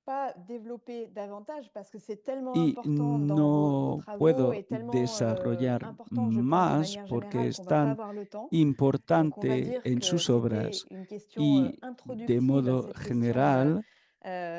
pas développer davantage parce que c'est tellement Y important dans vos no travaux et puedo tellement desarrollar important, je pense, de más manière porque générale, es qu'on va pas tan avoir le temps. Donc, on va importante dire en que sus c'était obras une question y de introductive à modo cette question general.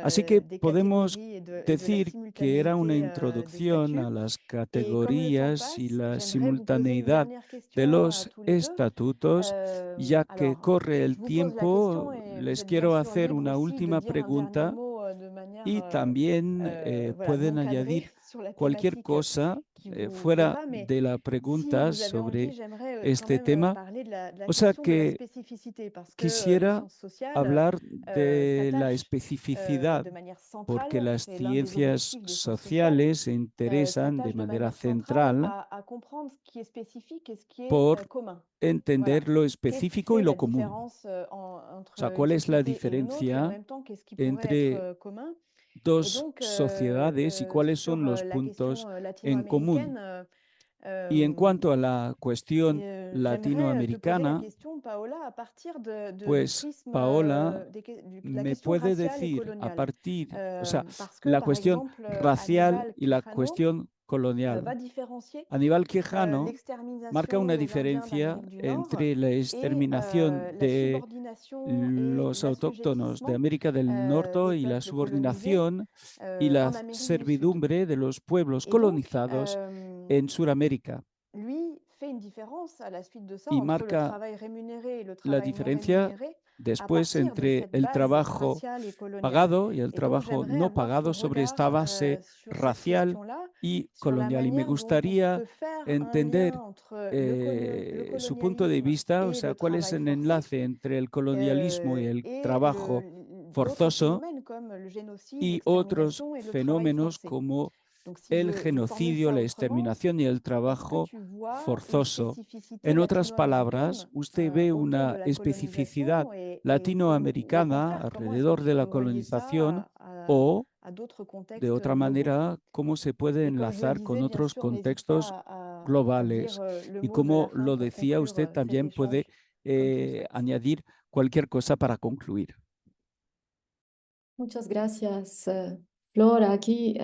Así que des podemos catégories et de la decir que era una simultanéité des introducción statuts. a las Et comme le temps categorías y passe, la j'aimerais vous poser une simultaneidad dernière de question à los tous les deux. estatutos. Ya que Alors, corre el je vous pose la question tiempo, et vous les êtes bien quiero sûr hacer libre una aussi de última dire un dernier pregunta, mot de manière y también voilà, pueden non cadrée añadir sur la cualquier thématique cosa qui vous fuera plaira, mais de la si pregunta vous avez envie, sobre j'aimerais quand este même tema. parler de la O sea question de la que spécificité, parce que les quisiera sciences sociales hablar de la s'attachent especificidad, de manière porque centrale, las c'est l'un des ciencias objectifs des sciences sociales, sociales se interesan de s'attachent de manera manière centrale central à comprendre ce qui est spécifique et ce qui est por commun. entender Voilà. lo Qu'est-ce qui específico y fait lo la común. différence O entre sea, une ¿cuál es la société et une autre, et en diferencia même temps, qu'est-ce qui pourrait être entre commun? Et dos donc, sociedades y cuáles sur son los la puntos question en común? latino-américaine, Y en cuanto a la cuestión j'aimerais te poser la latinoamericana, question, Paola, à partir du pues prisme Paola de la me question puede raciale et decir a coloniale. partir, o sea, Parce que, la par cuestión exemple, racial Aníbal y la Quijano cuestión colonial. va différencier Aníbal Quijano marca l'extermination una des Indiens diferencia d'Amérique du Nord entre la et exterminación la de subordination et los autóctonos de l'assujettissement América del Norte des y la peuples colonisés subordinación y la en Amérique du Sud. servidumbre de los pueblos Et donc, colonizados en Sudamérica. lui fait une différence à la suite de ça Y entre le marca travail rémunéré et le la travail non diferencia rémunéré à después partir de entre cette el base trabajo raciale et coloniale. pagado y el Et donc, trabajo j'aimerais no avoir pagado son sobre esta regard base sur cette racial question-là, y sur la colonial. Y me manière dont on gustaría peut faire un lien entender entre le su punto de colonialisme vista, o et sea, le cuál es travail el forcé enlace entre el colonialismo y el et trabajo d'autres forzoso phénomènes comme le génocide, y otros l'extermination et le travail fenómenos forcé. como Donc, si el je formule genocidio, ça la autrement, exterminación y el est-ce que trabajo tu vois une forzoso. spécificité En otras palabras, latino-américaine usted ve autour de una la especificidad colonisation ou au latinoamericana contraire, comment est-ce que alrededor tu de la peux relier colonización ça o, à d'autres de contextes otra globaux? manera, cómo se puede Et comme je le enlazar con disais, bien otros sûr, n'hésite pas contextos à dire globales. le Y mot de la como fin lo pour decía, conclure usted cet también puede échange comme tu le souhaites. añadir cualquier cosa para concluir. Muchas gracias, Flora. Aquí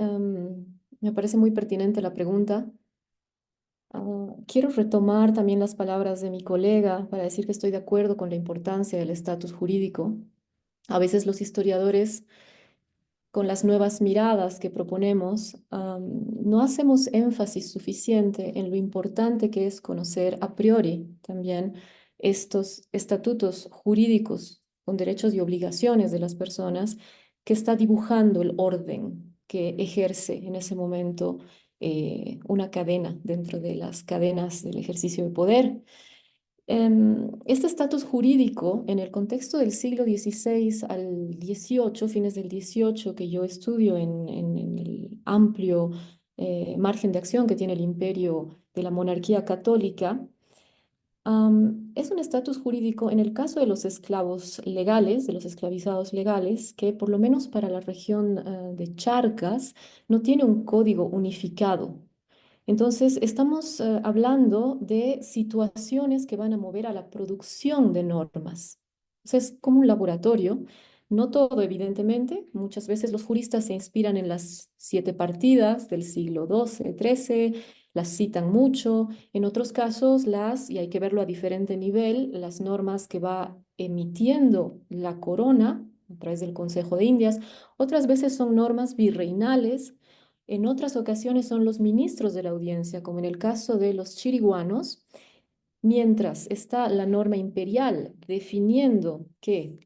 me parece muy pertinente la pregunta. Quiero retomar también las palabras de mi colega para decir que estoy de acuerdo con la importancia del estatus jurídico. A veces los historiadores, con las nuevas miradas que proponemos, no hacemos énfasis suficiente en lo importante que es conocer a priori también estos estatutos jurídicos con derechos y obligaciones de las personas que está dibujando el orden que ejerce en ese momento una cadena dentro de las cadenas del ejercicio de poder. Este estatus jurídico en el contexto del siglo XVI al XVIII, fines del XVIII, que yo estudio en el amplio margen de acción que tiene el imperio de la monarquía católica, es un estatus jurídico en el caso de los esclavos legales, de los esclavizados legales, que por lo menos para la región de Charcas no tiene un código unificado. Entonces, estamos hablando de situaciones que van a mover a la producción de normas. Entonces, es como un laboratorio, no todo, evidentemente. Muchas veces los juristas se inspiran en las 7 partidas del siglo XII, XIII, las citan mucho. En otros casos, y hay que verlo a diferente nivel, las normas que va emitiendo la corona a través del Consejo de Indias, otras veces son normas virreinales. En otras ocasiones son los ministros de la audiencia, como en el caso de los chiriguanos, mientras está la norma imperial definiendo que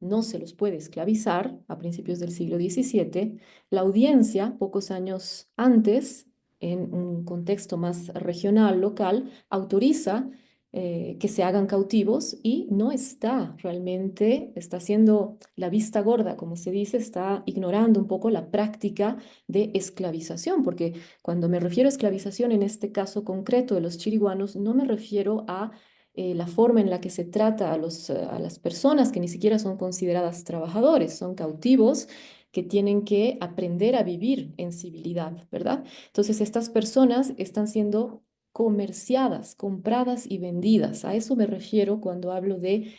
no se los puede esclavizar a principios del siglo XVII, la audiencia, pocos años antes, en un contexto más regional, local, autoriza que se hagan cautivos y no está realmente, está haciendo la vista gorda, como se dice, está ignorando un poco la práctica de esclavización, porque cuando me refiero a esclavización en este caso concreto de los chiriguanos, no me refiero a la forma en la que se trata a las personas que ni siquiera son consideradas trabajadores, son cautivos que tienen que aprender a vivir en civilidad, ¿verdad? Entonces, estas personas están siendo comerciadas, compradas y vendidas. A eso me refiero cuando hablo de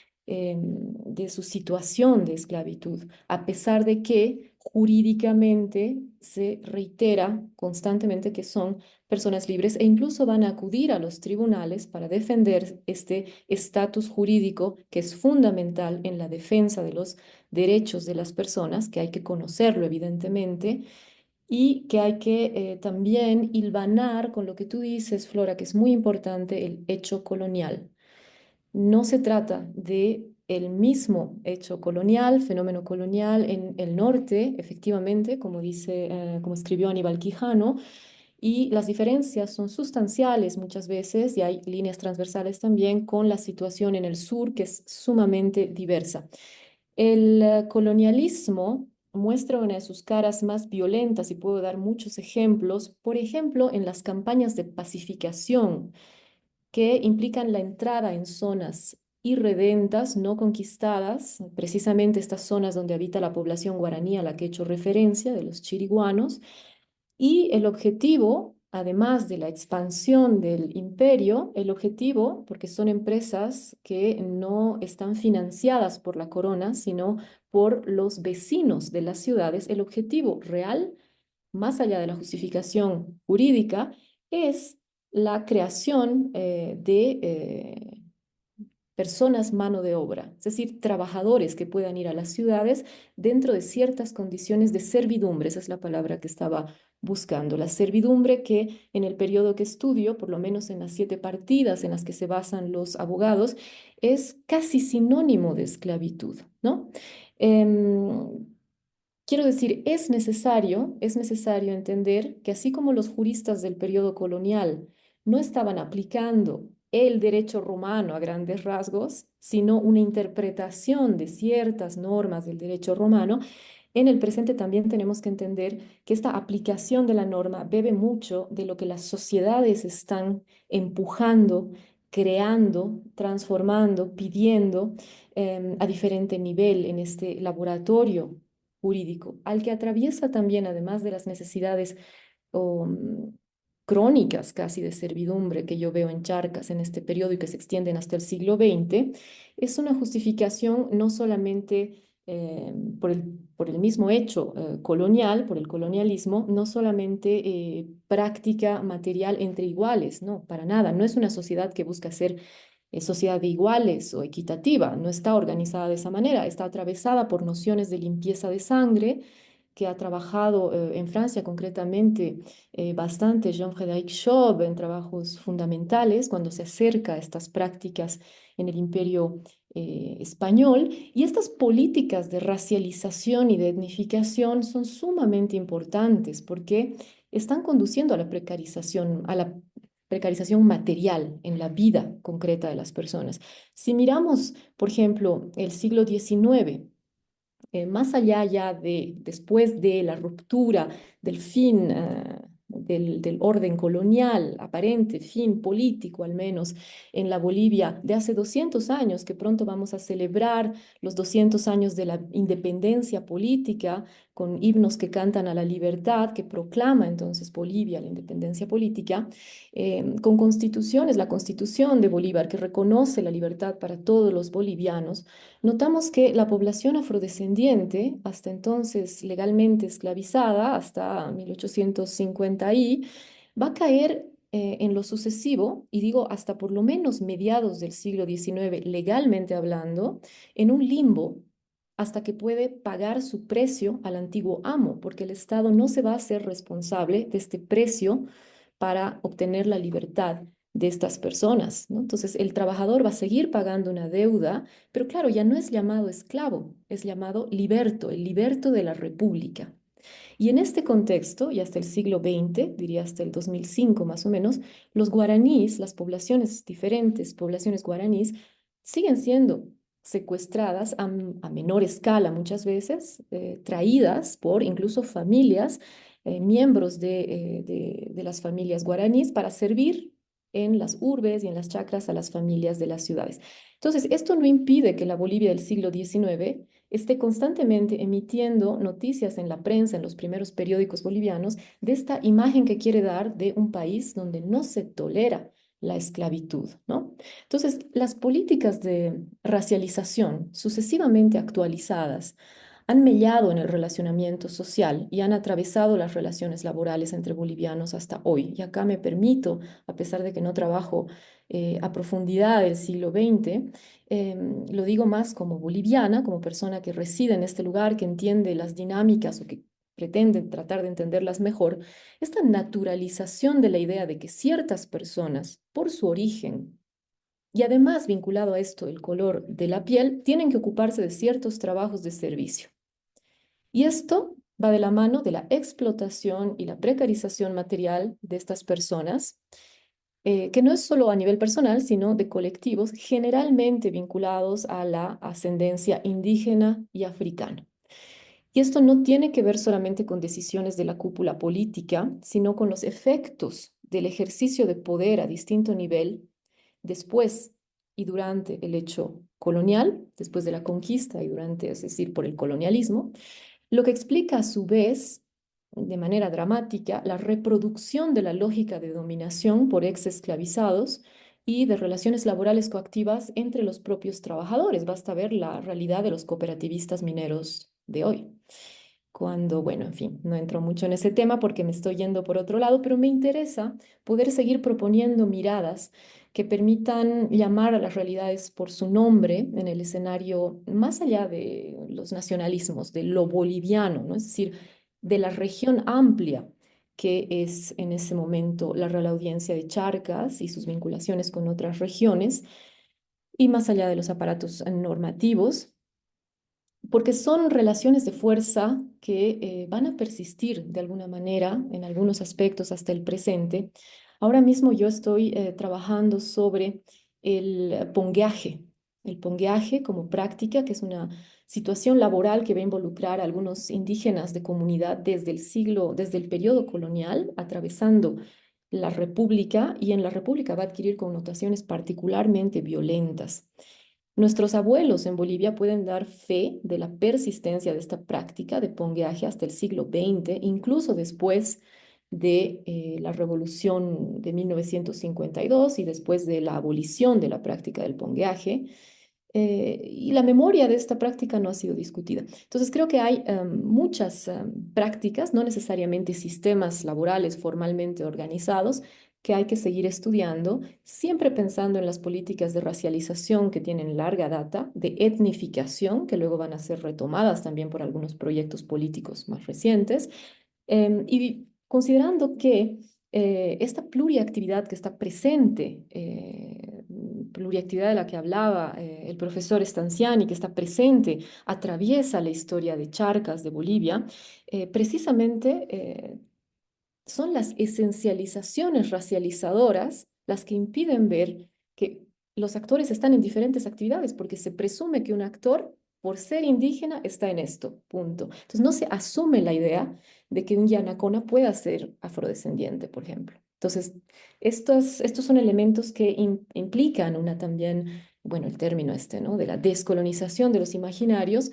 su situación de esclavitud, a pesar de que jurídicamente se reitera constantemente que son personas libres e incluso van a acudir a los tribunales para defender este estatus jurídico que es fundamental en la defensa de los derechos de las personas, que hay que conocerlo evidentemente, y que hay que también hilvanar con lo que tú dices, Flora, que es muy importante, el hecho colonial. No se trata de el mismo hecho colonial, fenómeno colonial en el norte, efectivamente, como como escribió Aníbal Quijano, y las diferencias son sustanciales muchas veces y hay líneas transversales también con la situación en el sur que es sumamente diversa. El colonialismo muestra una de sus caras más violentas y puedo dar muchos ejemplos, por ejemplo, en las campañas de pacificación que implican la entrada en zonas irredentas, no conquistadas, precisamente estas zonas donde habita la población guaraní a la que he hecho referencia, de los chiriguanos, y el objetivo, además de la expansión del imperio, el objetivo, porque son empresas que no están financiadas por la corona, sino por los vecinos de las ciudades, el objetivo real más allá de la justificación jurídica, es la creación de personas mano de obra, es decir, trabajadores que puedan ir a las ciudades dentro de ciertas condiciones de servidumbre, esa es la palabra que estaba buscando, la servidumbre que en el periodo que estudio, por lo menos en las 7 partidas en las que se basan los abogados, es casi sinónimo de esclavitud, ¿no? Quiero decir, es necesario entender que así como los juristas del periodo colonial no estaban aplicando el derecho romano a grandes rasgos, sino una interpretación de ciertas normas del derecho romano, en el presente también tenemos que entender que esta aplicación de la norma bebe mucho de lo que las sociedades están empujando, creando, transformando, pidiendo a diferente nivel en este laboratorio jurídico, al que atraviesa también, además de las necesidades o, crónicas casi de servidumbre que yo veo en Charcas en este periodo y que se extienden hasta el siglo XX, es una justificación no solamente por el mismo hecho colonial, por el colonialismo, no solamente práctica material entre iguales, no, para nada, no es una sociedad que busca ser sociedad de iguales o equitativa, no está organizada de esa manera, está atravesada por nociones de limpieza de sangre que ha trabajado en Francia concretamente bastante Jean-Frédéric Job en trabajos fundamentales cuando se acerca a estas prácticas en el Imperio español. Y estas políticas de racialización y de etnificación son sumamente importantes porque están conduciendo a la precarización material en la vida concreta de las personas. Si miramos, por ejemplo, el siglo XIX, más allá ya de después de la ruptura del fin del orden colonial, aparente fin político al menos en la Bolivia de hace 200 años, que pronto vamos a celebrar los 200 años de la independencia política con himnos que cantan a la libertad, que proclama entonces Bolivia la independencia política, con constituciones, la constitución de Bolívar que reconoce la libertad para todos los bolivianos. Notamos que la población afrodescendiente, hasta entonces legalmente esclavizada, hasta 1850 y va a caer en lo sucesivo, y digo hasta por lo menos mediados del siglo XIX, legalmente hablando, en un limbo hasta que puede pagar su precio al antiguo amo, porque el Estado no se va a hacer responsable de este precio para obtener la libertad de estas personas, ¿no? Entonces, el trabajador va a seguir pagando una deuda, pero claro, ya no es llamado esclavo, es llamado liberto, el liberto de la República. Y en este contexto, y hasta el siglo XX, diría hasta el 2005 más o menos, los guaraníes, las poblaciones diferentes, poblaciones guaraníes, siguen siendo secuestradas a menor escala muchas veces, traídas por incluso familias, miembros de las familias guaraníes para servir en las urbes y en las chacras a las familias de las ciudades. Entonces, esto no impide que la Bolivia del siglo XIX esté constantemente emitiendo noticias en la prensa, en los primeros periódicos bolivianos, de esta imagen que quiere dar de un país donde no se tolera la esclavitud, ¿no? Entonces, las políticas de racialización sucesivamente actualizadas han mellado en el relacionamiento social y han atravesado las relaciones laborales entre bolivianos hasta hoy. Y acá me permito, a pesar de que no trabajo a profundidad del siglo XX, lo digo más como boliviana, como persona que reside en este lugar, que entiende las dinámicas o que pretende tratar de entenderlas mejor, esta naturalización de la idea de que ciertas personas, por su origen, y además vinculado a esto el color de la piel, tienen que ocuparse de ciertos trabajos de servicio. Y esto va de la mano de la explotación y la precarización material de estas personas, que no es solo a nivel personal, sino de colectivos generalmente vinculados a la ascendencia indígena y africana. Y esto no tiene que ver solamente con decisiones de la cúpula política, sino con los efectos del ejercicio de poder a distinto nivel después y durante el hecho colonial, después de la conquista y durante, es decir, por el colonialismo, lo que explica a su vez, de manera dramática, la reproducción de la lógica de dominación por ex esclavizados y de relaciones laborales coactivas entre los propios trabajadores. Basta ver la realidad de los cooperativistas mineros de hoy. cuando, bueno, en fin, no entro mucho en ese tema porque me estoy yendo por otro lado, pero me interesa poder seguir proponiendo miradas que permitan llamar a las realidades por su nombre en el escenario más allá de los nacionalismos, de lo boliviano, ¿no? Es decir, de la región amplia que es en ese momento la Real Audiencia de Charcas y sus vinculaciones con otras regiones, y más allá de los aparatos normativos, porque son relaciones de fuerza que van a persistir de alguna manera en algunos aspectos hasta el presente. Ahora mismo yo estoy trabajando sobre el pongueaje como práctica, que es una situación laboral que va a involucrar a algunos indígenas de comunidad desde el periodo colonial, atravesando la República, y en la República va a adquirir connotaciones particularmente violentas. Nuestros abuelos en Bolivia pueden dar fe de la persistencia de esta práctica de pongueaje hasta el siglo XX, incluso después de la Revolución de 1952 y después de la abolición de la práctica del pongueaje. Y la memoria de esta práctica no ha sido discutida. Entonces creo que hay muchas prácticas, no necesariamente sistemas laborales formalmente organizados, que hay que seguir estudiando, siempre pensando en las políticas de racialización que tienen larga data, de etnificación, que luego van a ser retomadas también por algunos proyectos políticos más recientes, y considerando que esta pluriactividad que está presente, pluriactividad de la que hablaba el profesor Stanciani, que está presente, atraviesa la historia de Charcas, de Bolivia, precisamente son las esencializaciones racializadoras las que impiden ver que los actores están en diferentes actividades, porque se presume que un actor, por ser indígena, está en esto, punto. Entonces no se asume la idea de que un Yanacona pueda ser afrodescendiente, por ejemplo. Entonces, estos son elementos que implican una también, bueno, el término este, ¿no? De la descolonización de los imaginarios,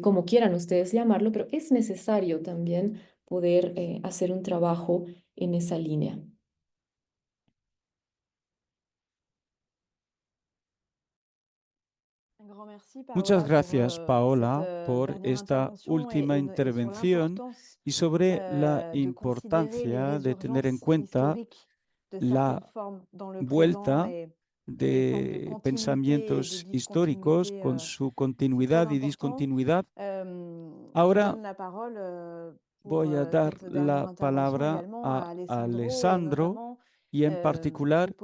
como quieran ustedes llamarlo, pero es necesario también poder hacer un trabajo en esa línea. Muchas gracias, Paola, por esta última intervención y sobre la importancia de tener en cuenta la vuelta de pensamientos históricos con su continuidad y discontinuidad. Ahora voy a dar la palabra a Alessandro y en particular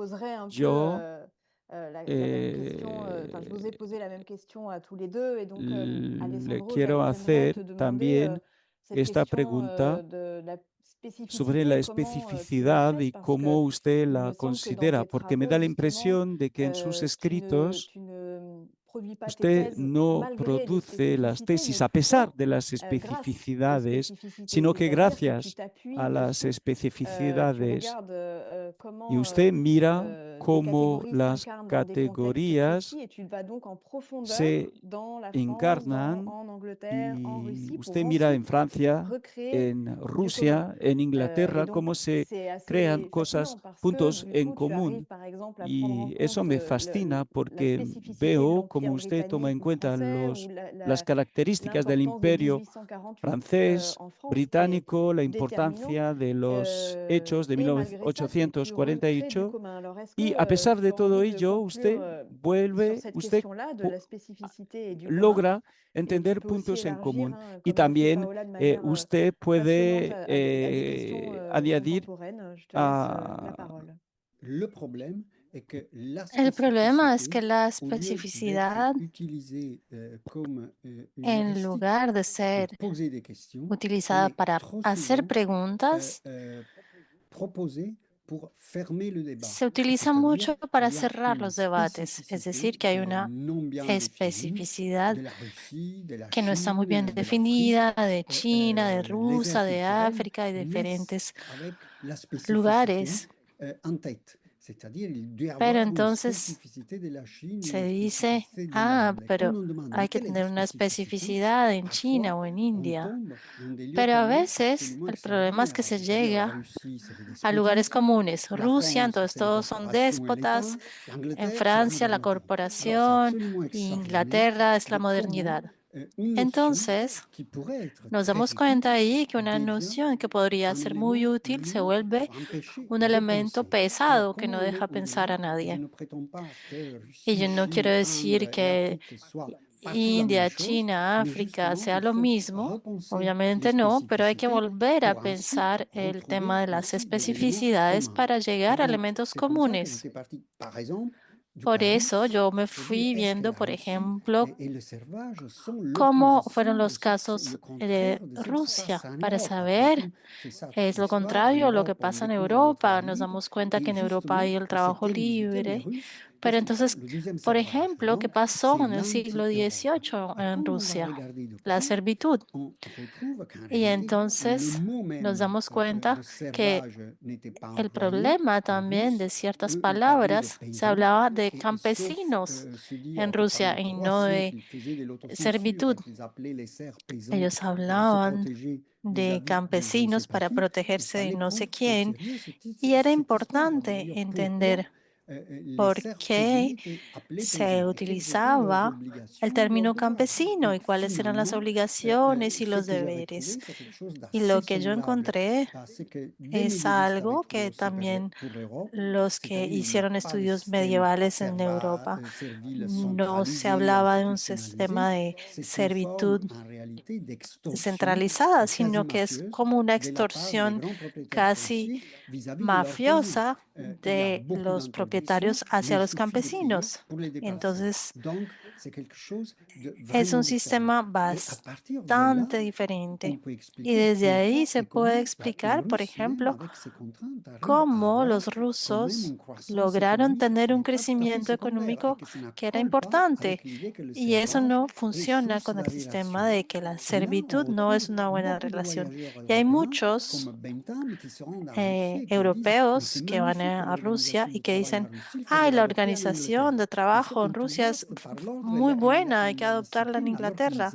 yo le quiero hacer también esta pregunta sobre la especificidad y cómo usted la considera, porque me da la impresión de que en sus escritos usted no produce las tesis a pesar de las especificidades, sino que gracias a las especificidades y usted mira cómo las categorías se encarnan y usted mira en Francia, en Rusia, en Inglaterra, cómo se crean cosas, puntos en común. Y eso me fascina porque veo cómo usted toma en cuenta las características del imperio francés, británico, la importancia de los hechos de 1848 y a pesar de todo ello, usted logra entender puntos en común y también usted puede añadir a... El problema es que la especificidad, en lugar de ser utilizada para hacer preguntas, se utiliza mucho para cerrar los debates. Es decir, que hay una especificidad que no está muy bien definida de China, de Rusia, de África y diferentes lugares. Pero entonces se dice, pero hay que tener una especificidad en China o en India. Pero a veces el problema es que se llega a lugares comunes. Rusia, entonces todos son déspotas. En Francia, la corporación. Y Inglaterra es la modernidad. Entonces, nos damos cuenta ahí que una noción que podría ser muy útil se vuelve un elemento pesado que no deja pensar a nadie. Y yo no quiero decir que India, China, África sea lo mismo, obviamente no, pero hay que volver a pensar el tema de las especificidades para llegar a elementos comunes. Por eso yo me fui viendo, por ejemplo, cómo fueron los casos de Rusia para saber, es lo contrario a lo que pasa en Europa. Nos damos cuenta que en Europa hay el trabajo libre, pero entonces, por ejemplo, ¿qué pasó en el siglo XVIII en Rusia? La servitud. Y entonces nos damos cuenta que el problema también de ciertas palabras, se hablaba de campesinos en Rusia y no de servitud. Ellos hablaban de campesinos para protegerse de no sé quién y era importante entender por qué se utilizaba el término campesino y cuáles eran las obligaciones y los deberes. Y lo que yo encontré es algo que también los que hicieron estudios medievales en Europa no se hablaba de un sistema de servitud centralizada, sino que es como una extorsión casi mafiosa de los propietarios hacia los campesinos. Entonces, es un sistema bastante diferente. Y desde ahí se puede explicar, por ejemplo, cómo los rusos lograron tener un crecimiento económico que era importante. Y eso no funciona con el sistema de que la servitud no es una buena relación. Y hay muchos europeos que van a Rusia y que dicen, ay, la organización de trabajo en Rusia es muy buena, hay que adoptarla en Inglaterra.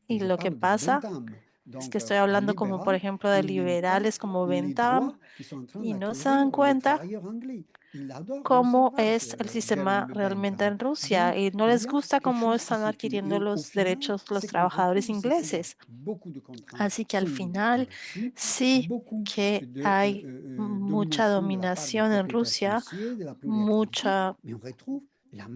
Y lo que pasa es que estoy hablando como, por ejemplo, de liberales como Bentham y no se dan cuenta cómo es el sistema realmente en Rusia y no les gusta cómo están adquiriendo los derechos los trabajadores ingleses. Así que al final sí que hay mucha dominación en Rusia, mucha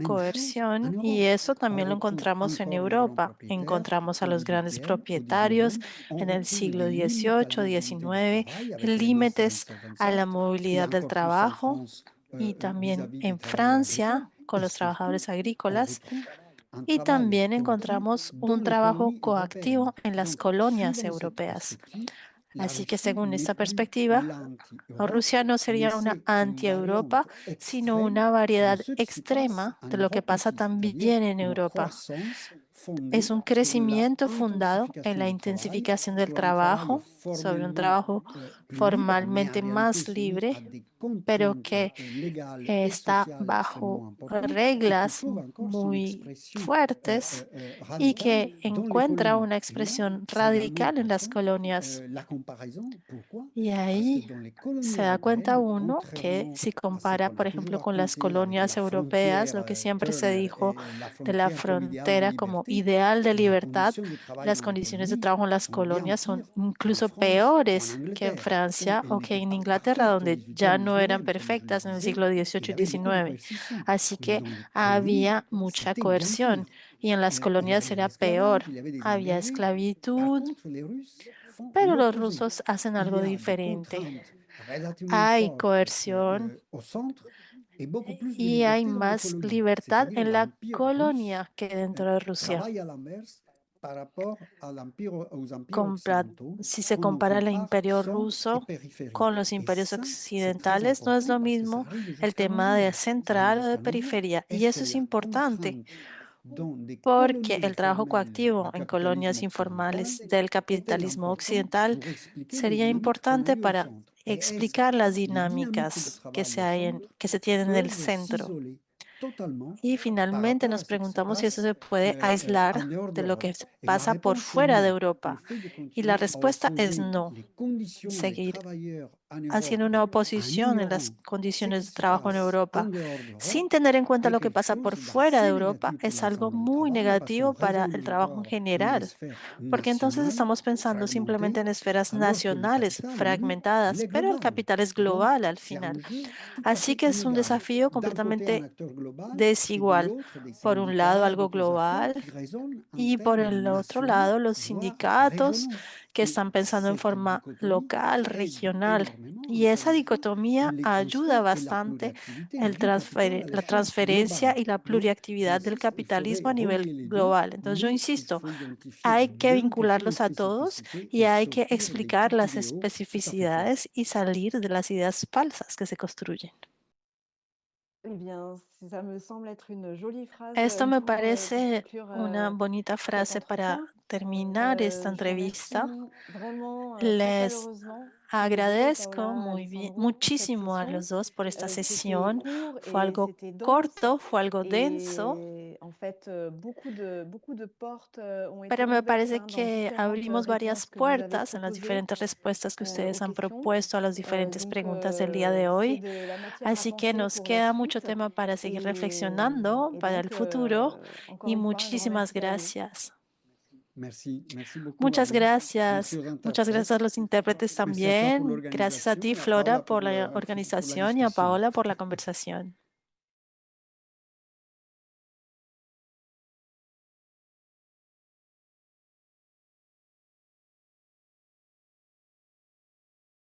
coerción y eso también lo encontramos en Europa. Encontramos a los grandes propietarios en el siglo XVIII, XIX, límites a la movilidad del trabajo y también en Francia con los trabajadores agrícolas. Y también encontramos un trabajo coactivo en las colonias europeas. Así que según esta perspectiva, Rusia no sería una anti-Europa, sino una variedad extrema de lo que pasa también en Europa. Es un crecimiento fundado en la intensificación del trabajo, sobre un trabajo formalmente más libre, pero que está bajo reglas muy fuertes y que encuentra una expresión radical en las colonias. Y ahí se da cuenta uno que si compara, por ejemplo, con las colonias europeas, lo que siempre se dijo de la frontera como ideal de libertad, las condiciones de trabajo en las colonias son incluso peores que en Francia o que en Inglaterra, donde ya no eran perfectas en el siglo XVIII y XIX. Así que había mucha coerción y en las colonias era peor. Había esclavitud, pero los rusos hacen algo diferente. Hay coerción y hay más libertad en la colonia que dentro de Rusia. Si se compara el imperio ruso con los imperios occidentales, no es lo mismo el tema de central o de periferia. Y eso es importante porque el trabajo coactivo en colonias informales del capitalismo occidental sería importante para explicar las dinámicas que se tienen en el centro. Y finalmente nos preguntamos si eso se puede aislar de lo que pasa por fuera de Europa. Y la respuesta es no. haciendo una oposición en las condiciones de trabajo en Europa, sin tener en cuenta lo que pasa por fuera de Europa, es algo muy negativo para el trabajo en general, porque entonces estamos pensando simplemente en esferas nacionales fragmentadas, pero el capital es global al final. Así que es un desafío completamente desigual. Por un lado, algo global y por el otro lado, los sindicatos que están pensando en forma local, regional. Y esa dicotomía ayuda bastante la transferencia y la pluriactividad del capitalismo a nivel global. Entonces, yo insisto, hay que vincularlos a todos y hay que explicar las especificidades y salir de las ideas falsas que se construyen. Eh bien, ça me semble être une jolie phrase Esto me pour parece conclure una bonita cet frase para entretien. terminar esta Je vous entrevista. remercie vraiment très Les chaleureusement tous les deux, agradezco Paola, Alessandro, pour cette muchísimo a session. los dos por esta C'était sesión. court Fue et algo c'était dense. corto, fue algo denso, Et en fait, beaucoup de portes ont été pero me ouvertes parece hein, dans que différentes abrimos varias réponses que vous avez puertas en las proposées diferentes respuestas que aux ustedes han questions. propuesto a las diferentes Donc, preguntas del día de c'est hoy. de la matière à Así que penser nos pour la queda mucho suite. tema para seguir Et, reflexionando et para el donc, futuro encore y une fois, un grand muchísimas merci à vous. gracias. Merci beaucoup à Muchas vous. Merci gracias. aux Muchas gracias a interprètes. los intérpretes Merci à toi pour también. Gracias a l'organisation ti, et à Flora, Paola por la pour la organización y a discussion. Paola por la conversación.